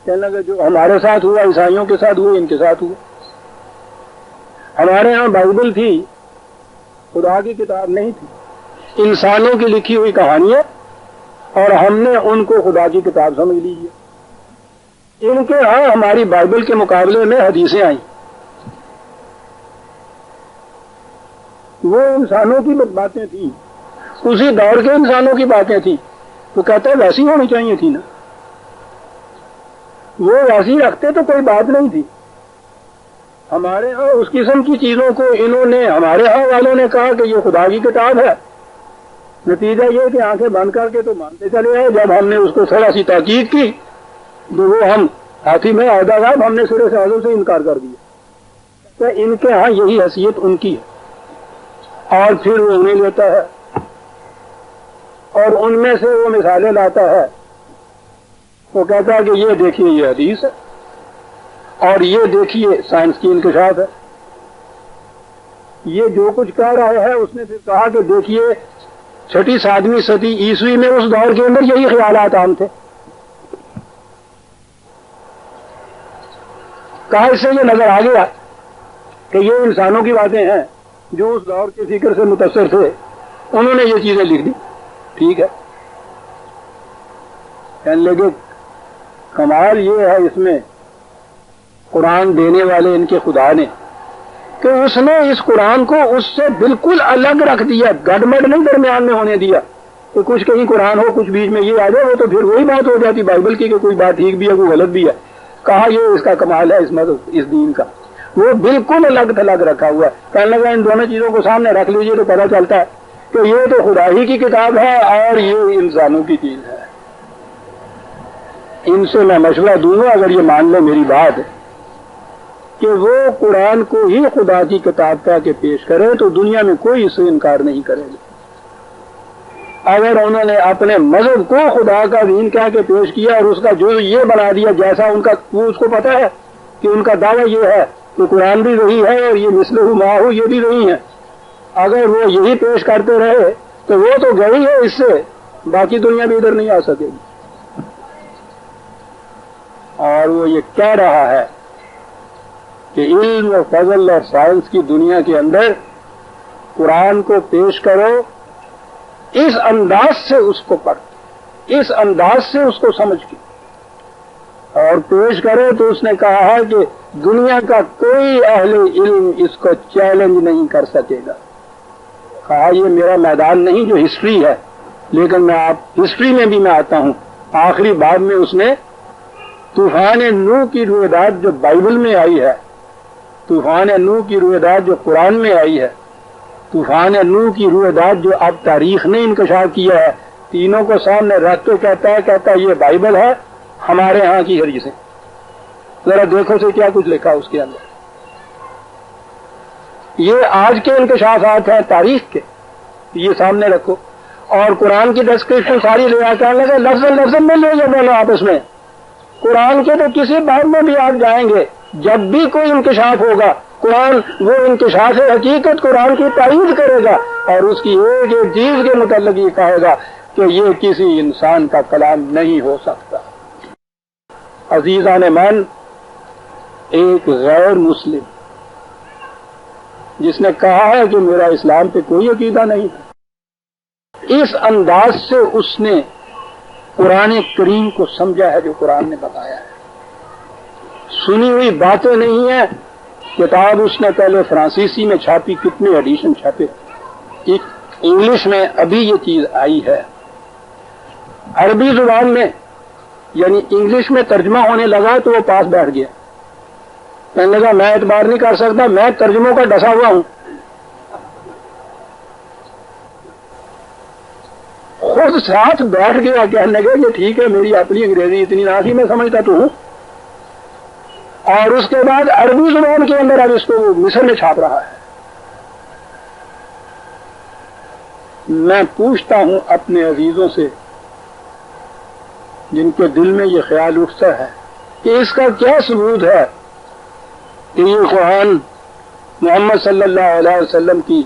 کہنے لگا جو ہمارے ساتھ ہوا عیسائیوں کے ساتھ ہوا، ان کے ساتھ ہوا. ہمارے ہاں بائبل تھی، خدا کی کتاب نہیں تھی، انسانوں کی لکھی ہوئی کہانیاں، اور ہم نے ان کو خدا کی کتاب سمجھ لیجیے. ان کے ہاں ہماری بائبل کے مقابلے میں حدیثیں آئیں، وہ انسانوں کی باتیں تھیں، اسی دور کے انسانوں کی باتیں تھیں. تو کہتا ہے ویسی ہونی چاہیے تھی نا، وہ ویسی رکھتے تو کوئی بات نہیں تھی. ہمارے ہاں اس قسم کی چیزوں کو انہوں نے، ہمارے ہاں والوں نے کہا کہ یہ خدا کی کتاب ہے. نتیجہ یہ کہ آنکھیں بند کر کے تو مانتے چلے آئے. جب ہم نے اس کو تھوڑا سی تحقیق کی تو وہ ہم ہاتھی میں عہدہ صاحب ہم نے سرے سے آزوں سے انکار کر دیا. تو ان کے ہاں یہی حیثیت ان کی ہے. اور پھر وہ انہیں لیتا ہے اور ان میں سے وہ مثالیں لاتا ہے. وہ کہتا ہے کہ یہ دیکھیے یہ حدیث ہے، اور یہ دیکھیے سائنس کی انکشاف ہے. یہ جو کچھ کہہ رہا ہے اس نے پھر کہا کہ دیکھیے 6ویں 7ویں صدی عیسوی میں اس دور کے اندر یہی خیالات عام تھے. کہا اس سے یہ نظر آ گیا کہ یہ انسانوں کی باتیں ہیں جو اس دور کے فکر سے متاثر تھے، انہوں نے یہ چیزیں لکھ دی. ٹھیک ہے. کہنے لگے کمال یہ ہے اس میں قرآن دینے والے ان کے خدا نے کہ اس نے اس قرآن کو اس سے بالکل الگ رکھ دیا، گڑبڑ نہیں درمیان میں ہونے دیا کہ کچھ کہیں قرآن ہو کچھ بیچ میں یہ آ جائے. وہ تو پھر وہی بات ہو جاتی بائبل کی کہ کوئی بات ٹھیک بھی ہے کوئی غلط بھی ہے. کہا یہ اس کا کمال ہے اس مذہب اس دین کا، وہ بالکل الگ تھلگ رکھا ہوا ہے. کہنے لگا ان دونوں چیزوں کو سامنے رکھ لیجئے تو پتہ چلتا ہے کہ یہ تو خدا ہی کی کتاب ہے اور یہ انسانوں کی چیز ہے. ان سے میں مشورہ دوں گا اگر یہ مان لے میری بات کہ وہ قرآن کو ہی خدا کی کتاب کہہ کے پیش کرے تو دنیا میں کوئی اس سے انکار نہیں کرے گا. اگر انہوں نے اپنے مذہب کو خدا کا دین کہہ کے پیش کیا اور اس کا جو یہ بنا دیا جیسا ان کا، وہ اس کو پتا ہے کہ ان کا دعویٰ یہ ہے کہ قرآن بھی وہی ہے اور یہ مثلہ ما ہو یہ بھی وہی ہے. اگر وہ یہی پیش کرتے رہے تو وہ تو گئی ہے اس سے، باقی دنیا بھی ادھر نہیں آ سکے گی. اور وہ یہ کہہ رہا ہے کہ علم و فضل اور سائنس کی دنیا کے اندر قرآن کو پیش کرو، اس انداز سے اس کو پڑھ، اس انداز سے اس کو سمجھ کے اور پیش کرو، تو اس نے کہا ہے کہ دنیا کا کوئی اہل علم اس کو چیلنج نہیں کر سکے گا۔ کہا یہ میرا میدان نہیں جو ہسٹری ہے، لیکن میں آپ ہسٹری میں بھی میں آتا ہوں۔ آخری باب میں اس نے طوفان نوح کی رویداد جو بائبل میں آئی ہے، طوفان نوح کی رویداد جو قرآن میں آئی ہے، طوفان نوح کی رویداد جو اب تاریخ نے انکشاف کیا ہے، تینوں کو سامنے رکھ کے کہتا ہے یہ بائبل ہے ہمارے ہاں کی حدیثیں، ذرا دیکھو سے کیا کچھ لکھا اس کے اندر۔ یہ آج کے انکشافات ہیں تاریخ کے، یہ سامنے رکھو، اور قرآن کی ڈسکرپشن ساری لیا کرنے لگے، لفظ میں لے جا بولو آپس میں۔ قرآن کے تو کسی بات میں بھی آپ جائیں گے، جب بھی کوئی انکشاف ہوگا قرآن وہ انکشاف حقیقت قرآن کی تائید کرے گا، اور اس کی ایک ایک چیز کے متعلق یہ کہے گا کہ یہ کسی انسان کا کلام نہیں ہو سکتا۔ عزیزان من، ایک غیر مسلم جس نے کہا ہے کہ میرا اسلام پہ کوئی عقیدہ نہیں ہے، اس انداز سے اس نے قرآن کریم کو سمجھا ہے جو قرآن نے بتایا ہے۔ سنی ہوئی باتیں نہیں ہیں۔ کتاب اس نے پہلے فرانسیسی میں چھاپی، کتنے ایڈیشن چھاپے، ایک انگلش میں ابھی یہ چیز آئی ہے، عربی زبان میں یعنی انگلش میں ترجمہ ہونے لگا تو وہ پاس بیٹھ گیا، کہنے لگا میں اعتبار نہیں کر سکتا، میں ترجموں کا ڈسا ہوا ہوں۔ خود ساتھ بیٹھ گیا، کہنے لگا یہ ٹھیک ہے، میری اپنی انگریزی اتنی نہ تھی، میں سمجھتا تو ہوں۔ اور اس کے بعد عربی زبان کے اندر اب اس کو مصر میں چھاپ رہا ہے۔ میں پوچھتا ہوں اپنے عزیزوں سے جن کے دل میں یہ خیال اٹھتا ہے کہ اس کا کیا ثبوت ہے کہ یہ قرآن محمد صلی اللہ علیہ وسلم کی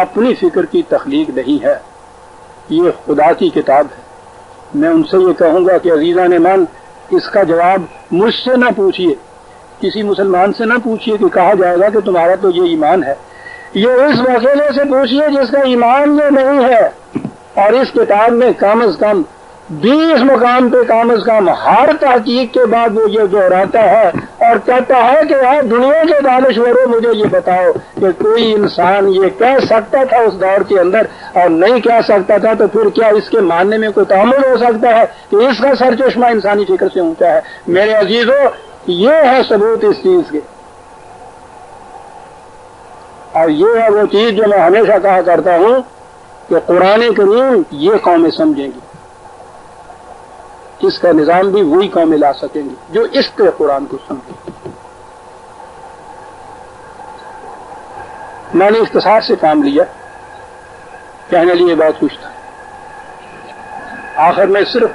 اپنی فکر کی تخلیق نہیں ہے، یہ خدا کی کتاب ہے۔ میں ان سے یہ کہوں گا کہ عزیزان من، اس کا جواب مجھ سے نہ پوچھیے، کسی مسلمان سے نہ پوچھیے کہ کہا جائے گا کہ تمہارا تو یہ ایمان ہے، یہ اس واقعے سے پوچھیے جس کا ایمان یہ نہیں ہے، اور اس کتاب میں کم از کم 20 مقام پہ کم از کم ہر تحقیق کے بعد وہ یہ دہراتا ہے اور کہتا ہے کہ آپ دنیا کے دانشوروں مجھے یہ بتاؤ کہ کوئی انسان یہ کہہ سکتا تھا اس دور کے اندر اور نہیں کہہ سکتا تھا، تو پھر کیا اس کے ماننے میں کوئی تعامل ہو سکتا ہے کہ اس کا سرچشمہ انسانی فکر سے اونچا ہے؟ میرے عزیزوں، یہ ہے ثبوت اس چیز کے، اور یہ ہے وہ چیز جو میں ہمیشہ کہا کرتا ہوں کہ قرآن کریم یہ قومیں سمجھیں گی، اس کا نظام بھی وہی قومیں لا سکیں گی جو اس کے قرآن کو سمجھیں۔ میں نے اختصار سے کام لیا، کہنے لیے بہت کچھ تھا، آخر میں صرف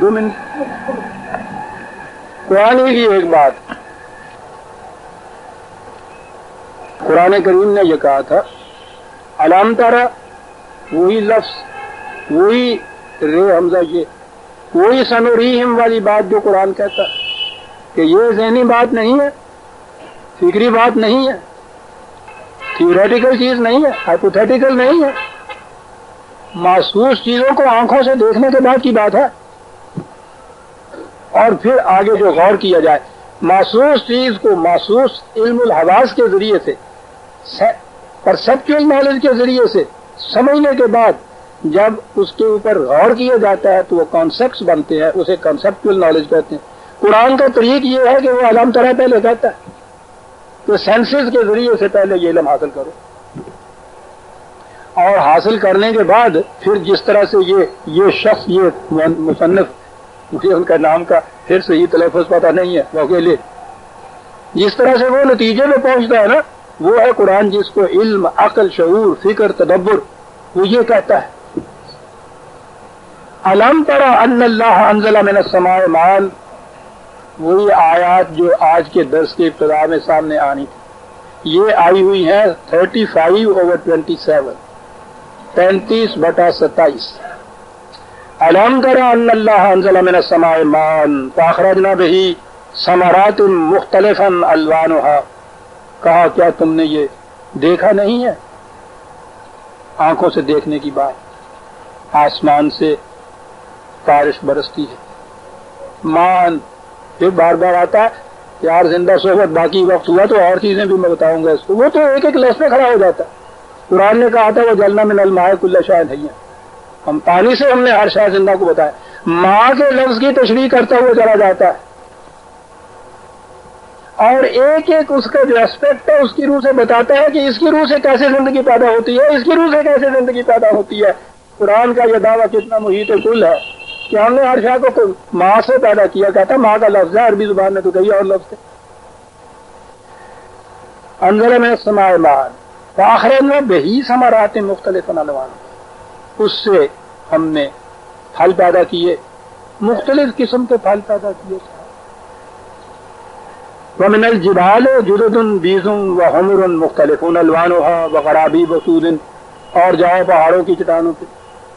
2 منٹ قرآن کی ایک بات۔ قرآن کریم نے یہ کہا تھا علام تارا، وہی لفظ، وہی رے حمزہ، یہ وہی سنوریہم والی بات جو قرآن کہتا کہ یہ ذہنی بات نہیں ہے، فکری بات نہیں ہے، تھیوریٹیکل چیز نہیں ہے، ہائپوتھیٹیکل نہیں ہے، محسوس چیزوں کو آنکھوں سے دیکھنے کے بعد کی بات ہے۔ اور پھر آگے جو غور کیا جائے، محسوس چیز کو محسوس علم الحواس کے ذریعے سے، پرسیپچول نالج کے ذریعے سے سمجھنے کے بعد جب اس کے اوپر غور کیا جاتا ہے تو وہ کانسیپٹس بنتے ہیں، اسے کنسیپچول نالج کہتے ہیں۔ قرآن کا طریق یہ ہے کہ وہ علام طرح پہلے کہتا ہے کہ سینسز کے ذریعے سے پہلے یہ علم حاصل کرو، اور حاصل کرنے کے بعد پھر جس طرح سے یہ شخص، یہ مصنف، مجھے ان کا نام کا پھر صحیح تلفظ پتہ نہیں ہے، وکیلے، جس طرح سے وہ نتیجے میں پہنچتا ہے نا، وہ ہے قرآن جس کو علم، عقل، شعور، فکر، تدبر، وہ یہ کہتا ہے الم تر ان اللہ انزل من السماء ماء، وہی آیات جو آج کے درس کے ابتدا میں سامنے آنی تھی، یہ آئی ہوئی ہیں 35/27، 35/27۔ الم تر ان اللہ انزل من السماء ماء فاخرجنا به ثمرات مختلفا الوانها، کہا کیا تم نے یہ دیکھا نہیں ہے؟ آنکھوں سے دیکھنے کی بات، آسمان سے بارش برستی ہے، مان پھر بار بار آتا ہے یار زندہ صحبت باقی وقت ہوا تو اور چیزیں بھی میں بتاؤں گا اس کو، وہ تو ایک ایک لفظ میں کھڑا ہو جاتا ہے۔ قرآن نے کہا تھا وہ جلنا من الماء کل شیء حی، ہم پانی سے ہم نے ہر شے زندہ کو بتایا، ماں کے لفظ کی تشریح کرتا ہوا چلا جاتا ہے، اور ایک ایک اس کا جو اسپیکٹ ہے اس کی روح سے بتاتا ہے کہ اس کی روح سے کیسے زندگی پیدا ہوتی ہے، اس کی روح سے کیسے زندگی پیدا ہوتی ہے۔ قرآن کا یہ دعویٰ کتنا محیط کل ہے کہ ہم نے ہر شے کو ماں سے پیدا کیا، کہتا ماں کا لفظ ہے، عربی زبان میں تو کئی اور لفظ ہے۔ انزل من السماء ماء فاخرجنا به ثمرات مختلفا الوانها، اس سے ہم نے پھل پیدا کیے، مختلف قسم کے پھل پیدا کیے۔ ومن الجبال جدد بیض وحمر مختلف الوانها وغرابیب سود، اور جاؤ پہاڑوں کی چٹانوں پہ،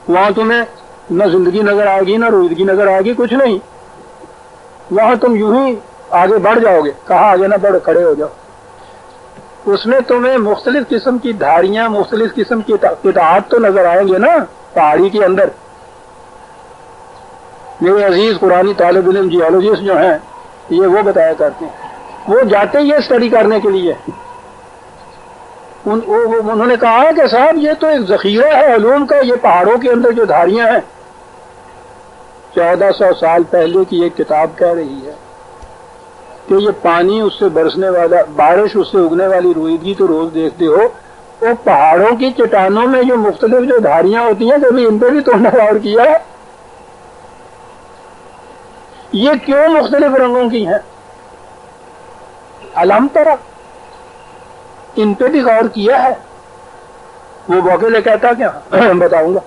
وہاں تمہیں نہ زندگی نظر آئے گی نہ رویدگی نظر آئے گی، کچھ نہیں، وہاں تم یوں ہی آگے بڑھ جاؤ گے، کہاں آگے نہ بڑھ کھڑے ہو جاؤ۔ اس میں تمہیں مختلف قسم کی دھاریاں، مختلف قسم کی قطعات تو نظر آئیں گے نا پہاڑی کے اندر۔ میرے عزیز قرآنی طالب علم جیولوجسٹ جو ہیں یہ وہ بتایا کرتے ہیں، وہ جاتے ہی اسٹڈی کرنے کے لیے، انہوں نے کہا کہ صاحب یہ تو ایک ذخیرہ ہے علوم کا، یہ پہاڑوں کے اندر جو دھاریاں ہیں، 1400 سال پہلے کی ایک کتاب کہہ رہی ہے کہ یہ پانی اس سے برسنے والا، بارش اس سے اگنے والی رویدگی تو روز دیکھتے ہو، وہ پہاڑوں کی چٹانوں میں جو مختلف جو دھاریاں ہوتی ہیں کبھی ان پہ بھی تو غور کیا ہے؟ یہ کیوں مختلف رنگوں کی ہیں؟ الم ترى، ان پہ بھی غور کیا ہے؟ وہ موقع لے کہتا کیا بتاؤں گا۔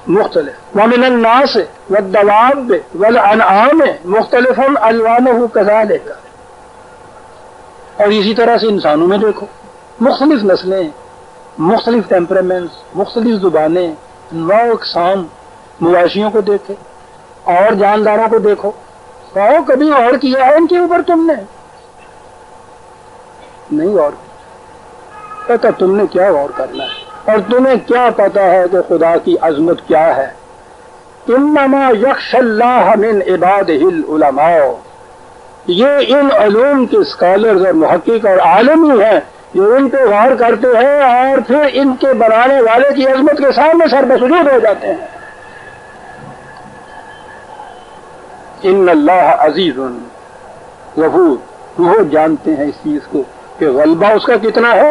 مختلف ومن الناس والدواب والانعام مختلف الوانه كذلك، اور اسی طرح سے انسانوں میں دیکھو مختلف نسلیں، مختلف ٹیمپرامنٹس، مختلف زبانیں، انواع و اقسام، مواشیوں کو دیکھے اور جانداروں کو دیکھو، کہو کبھی غور کیا ہے ان کے اوپر تم نے؟ نہیں غور پتا، تم نے کیا غور کرنا ہے، اور تمہیں کیا پتا ہے کہ خدا کی عظمت کیا ہے؟ انما یخشی اللہ من عبادہ العلماء، یہ ان علوم کے اسکالرز اور محقق اور عالم ہی ہیں جو ان پہ غور کرتے ہیں اور پھر ان کے بنانے والے کی عظمت کے سامنے سر بسجود ہو جاتے ہیں۔ ان اللہ عزیز غفور، وہ جانتے ہیں اس چیز کو کہ غلبہ اس کا کتنا ہے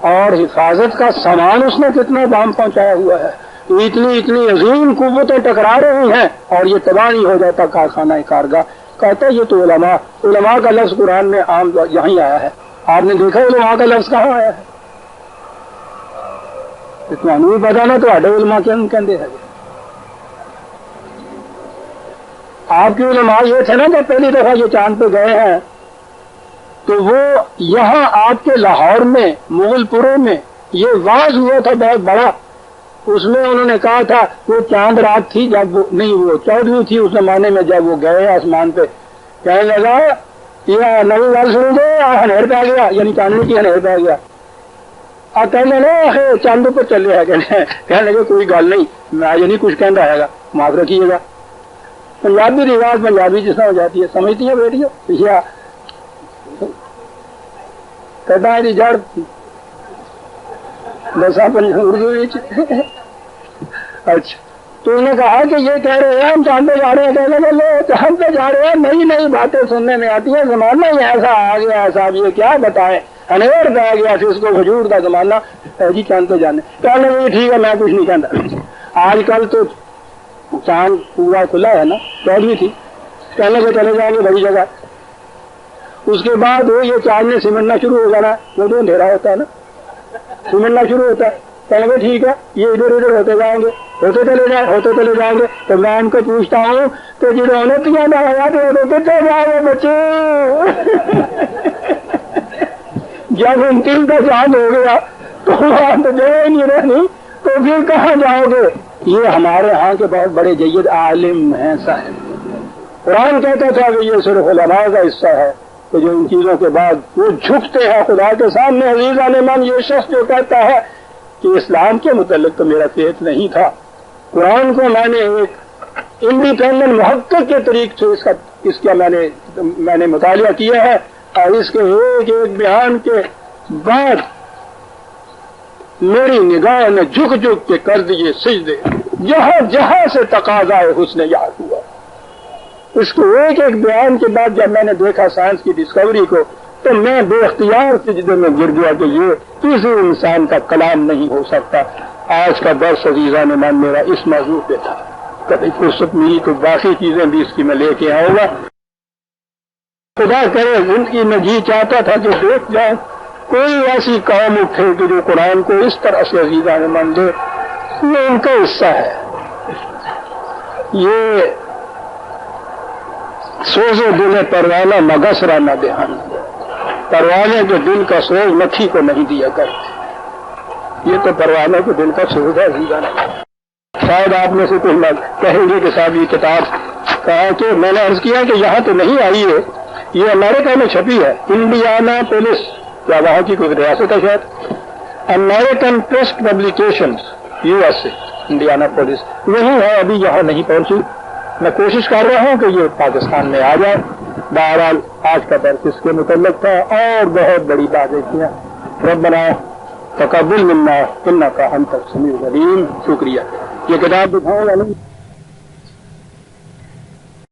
اور حفاظت کا سامان اس نے کتنا دام پہنچایا ہوا ہے، اتنی عظیم قوتیں ٹکرا رہی ہیں اور یہ تباہ نہیں ہو جاتا کارخانہ کارگاہ۔ کہتا ہے یہ تو علماء کا لفظ قرآن میں عام یہیں آیا ہے، آپ نے دیکھا علماء کا لفظ کہاں آیا ہے؟ اتنا نہیں پتا نا تو علماء کیا کہتے ہیں؟ آپ کے علماء یہ تھے نا جب پہلی دفعہ یہ چاند پہ گئے ہیں تو وہ یہاں آپ کے لاہور میں مغل پورے میں یہ واز ہوا تھا بہت بڑا، اس میں انہوں نے کہا تھا وہ چاند رات تھی جب وہ نہیں، وہ 14ویں تھی اس زمانے میں جب وہ گئے آسمان پہ، کہنے لگا یہ نئی گل سنو گے ہنیر پہ گیا، یعنی چاندنی کی ہنیر پہ گیا، اور کہنے لگے چاند پر چلے ہے، کہنے لگے کوئی گل نہیں، میں یعنی کچھ کہنا رہے گا، معاف رکھیے گا۔ پنجابی رواج پنجابی جس طرح ہو جاتی ہے، سمجھتی ہیں بیٹیوں؟ یا کہتا ہے جڑ دسا اردو۔ اچھا تو انہوں نے کہا کہ یہ کہہ رہے ہیں ہم چاند پہ جا رہے ہیں، کہنے لگے لو چاند پہ جا رہے ہیں، نئی نئی باتیں سننے میں آتی ہیں، زمانہ ہی ایسا آ گیا ہے صاحب، یہ کیا بتائیں، انیر پہ گیا پھر اس کو حضور کا زمانہ جی چاند پہ جانے۔ کہنے لگے ٹھیک ہے میں کچھ نہیں کہتا، آج کل تو چاند پورا کھلا ہے نا، 14ویں تھی، کہنے لگے چلے جائیں گے بڑی جگہ۔ اس کے بعد وہ یہ چاند نے سمٹنا شروع ہو جانا، وہ تو اندھیرا ہوتا ہے نا، سمٹنا شروع ہوتا ہے، کہنے لگے ٹھیک ہے یہ ادھر ادھر ہوتے جائیں گے، ہوتے چلے جائیں گے۔ تو میں ان کو پوچھتا ہوں تو جنہوں نے پیا نہ ہوا تو کتنے جاؤ بچے؟ جب 29 کا چاند ہو گیا تو وہاں تو جگہ ہی نہیں رہنی، تو پھر کہاں جاؤ گے؟ یہ ہمارے ہاں کے بہت بڑے جید عالم ہیں صاحب. قرآن کہتا تھا کہ یہ صرف علماء کا حصہ ہے کہ جو ان چیزوں کے بعد وہ جھکتے ہیں خدا کے سامنے. عزیزان من، یہ شخص جو کہتا ہے کہ اسلام کے متعلق تو میرا فیت نہیں تھا، قرآن کو میں نے ایک انڈیپینڈنٹ محقق کے طریق سے اس کا میں نے مطالعہ کیا ہے، اور اس کے ایک ایک بیان کے بعد میری نگاہ نے جھک جھک کے کر دیے سجدے. جہاں جہاں سے تقاضا حسن یاد ہوا، اس کو ایک ایک بیان کے بعد جب میں نے دیکھا سائنس کی ڈسکوری کو، تو میں بے اختیار سجدے میں گر گیا کہ یہ کسی انسان کا کلام نہیں ہو سکتا. آج کا درس عزیزان من میرا اس موضوع پہ تھا. کبھی فرصت ملی تو باقی چیزیں بھی اس کی میں لے کے آؤں گا. خدا کرے زندگی میں جی چاہتا تھا کہ دیکھ جائیں کوئی ایسی قوم اٹھے کہ جو قرآن کو اس طرح سے عزیزان من دے. یہ ان کا حصہ ہے. یہ سوز دل پروانہ مگسرا نہ دہان، پروانے کے دل کا سوز مکھی کو نہیں دیا کرتے. یہ تو پروانے کے دل کا سوز ہے عزیزان. شاید آپ میں سے کوئی کہیں گے کہ صاحب یہ کتاب کہا کہ میں نے عرض کیا کہ یہاں تو نہیں آئی ہے، یہ امریکہ میں چھپی ہے. انڈیانا پولیس، کیا وہاں کی کوئی ریاست ہے شاید، American press publications U S A, Indiana police وہی ہے. ابھی یہاں نہیں پہنچی. میں کوشش کر رہا ہوں کہ یہ پاکستان میں آ جائے. بہرحال آج کا درس اس کے متعلق تھا، اور بہت بڑی باتیں کیا. ربنا تقبل منا انک انت السمیع العلیم. شکریہ. یہ کتاب دکھاؤں یا نہیں؟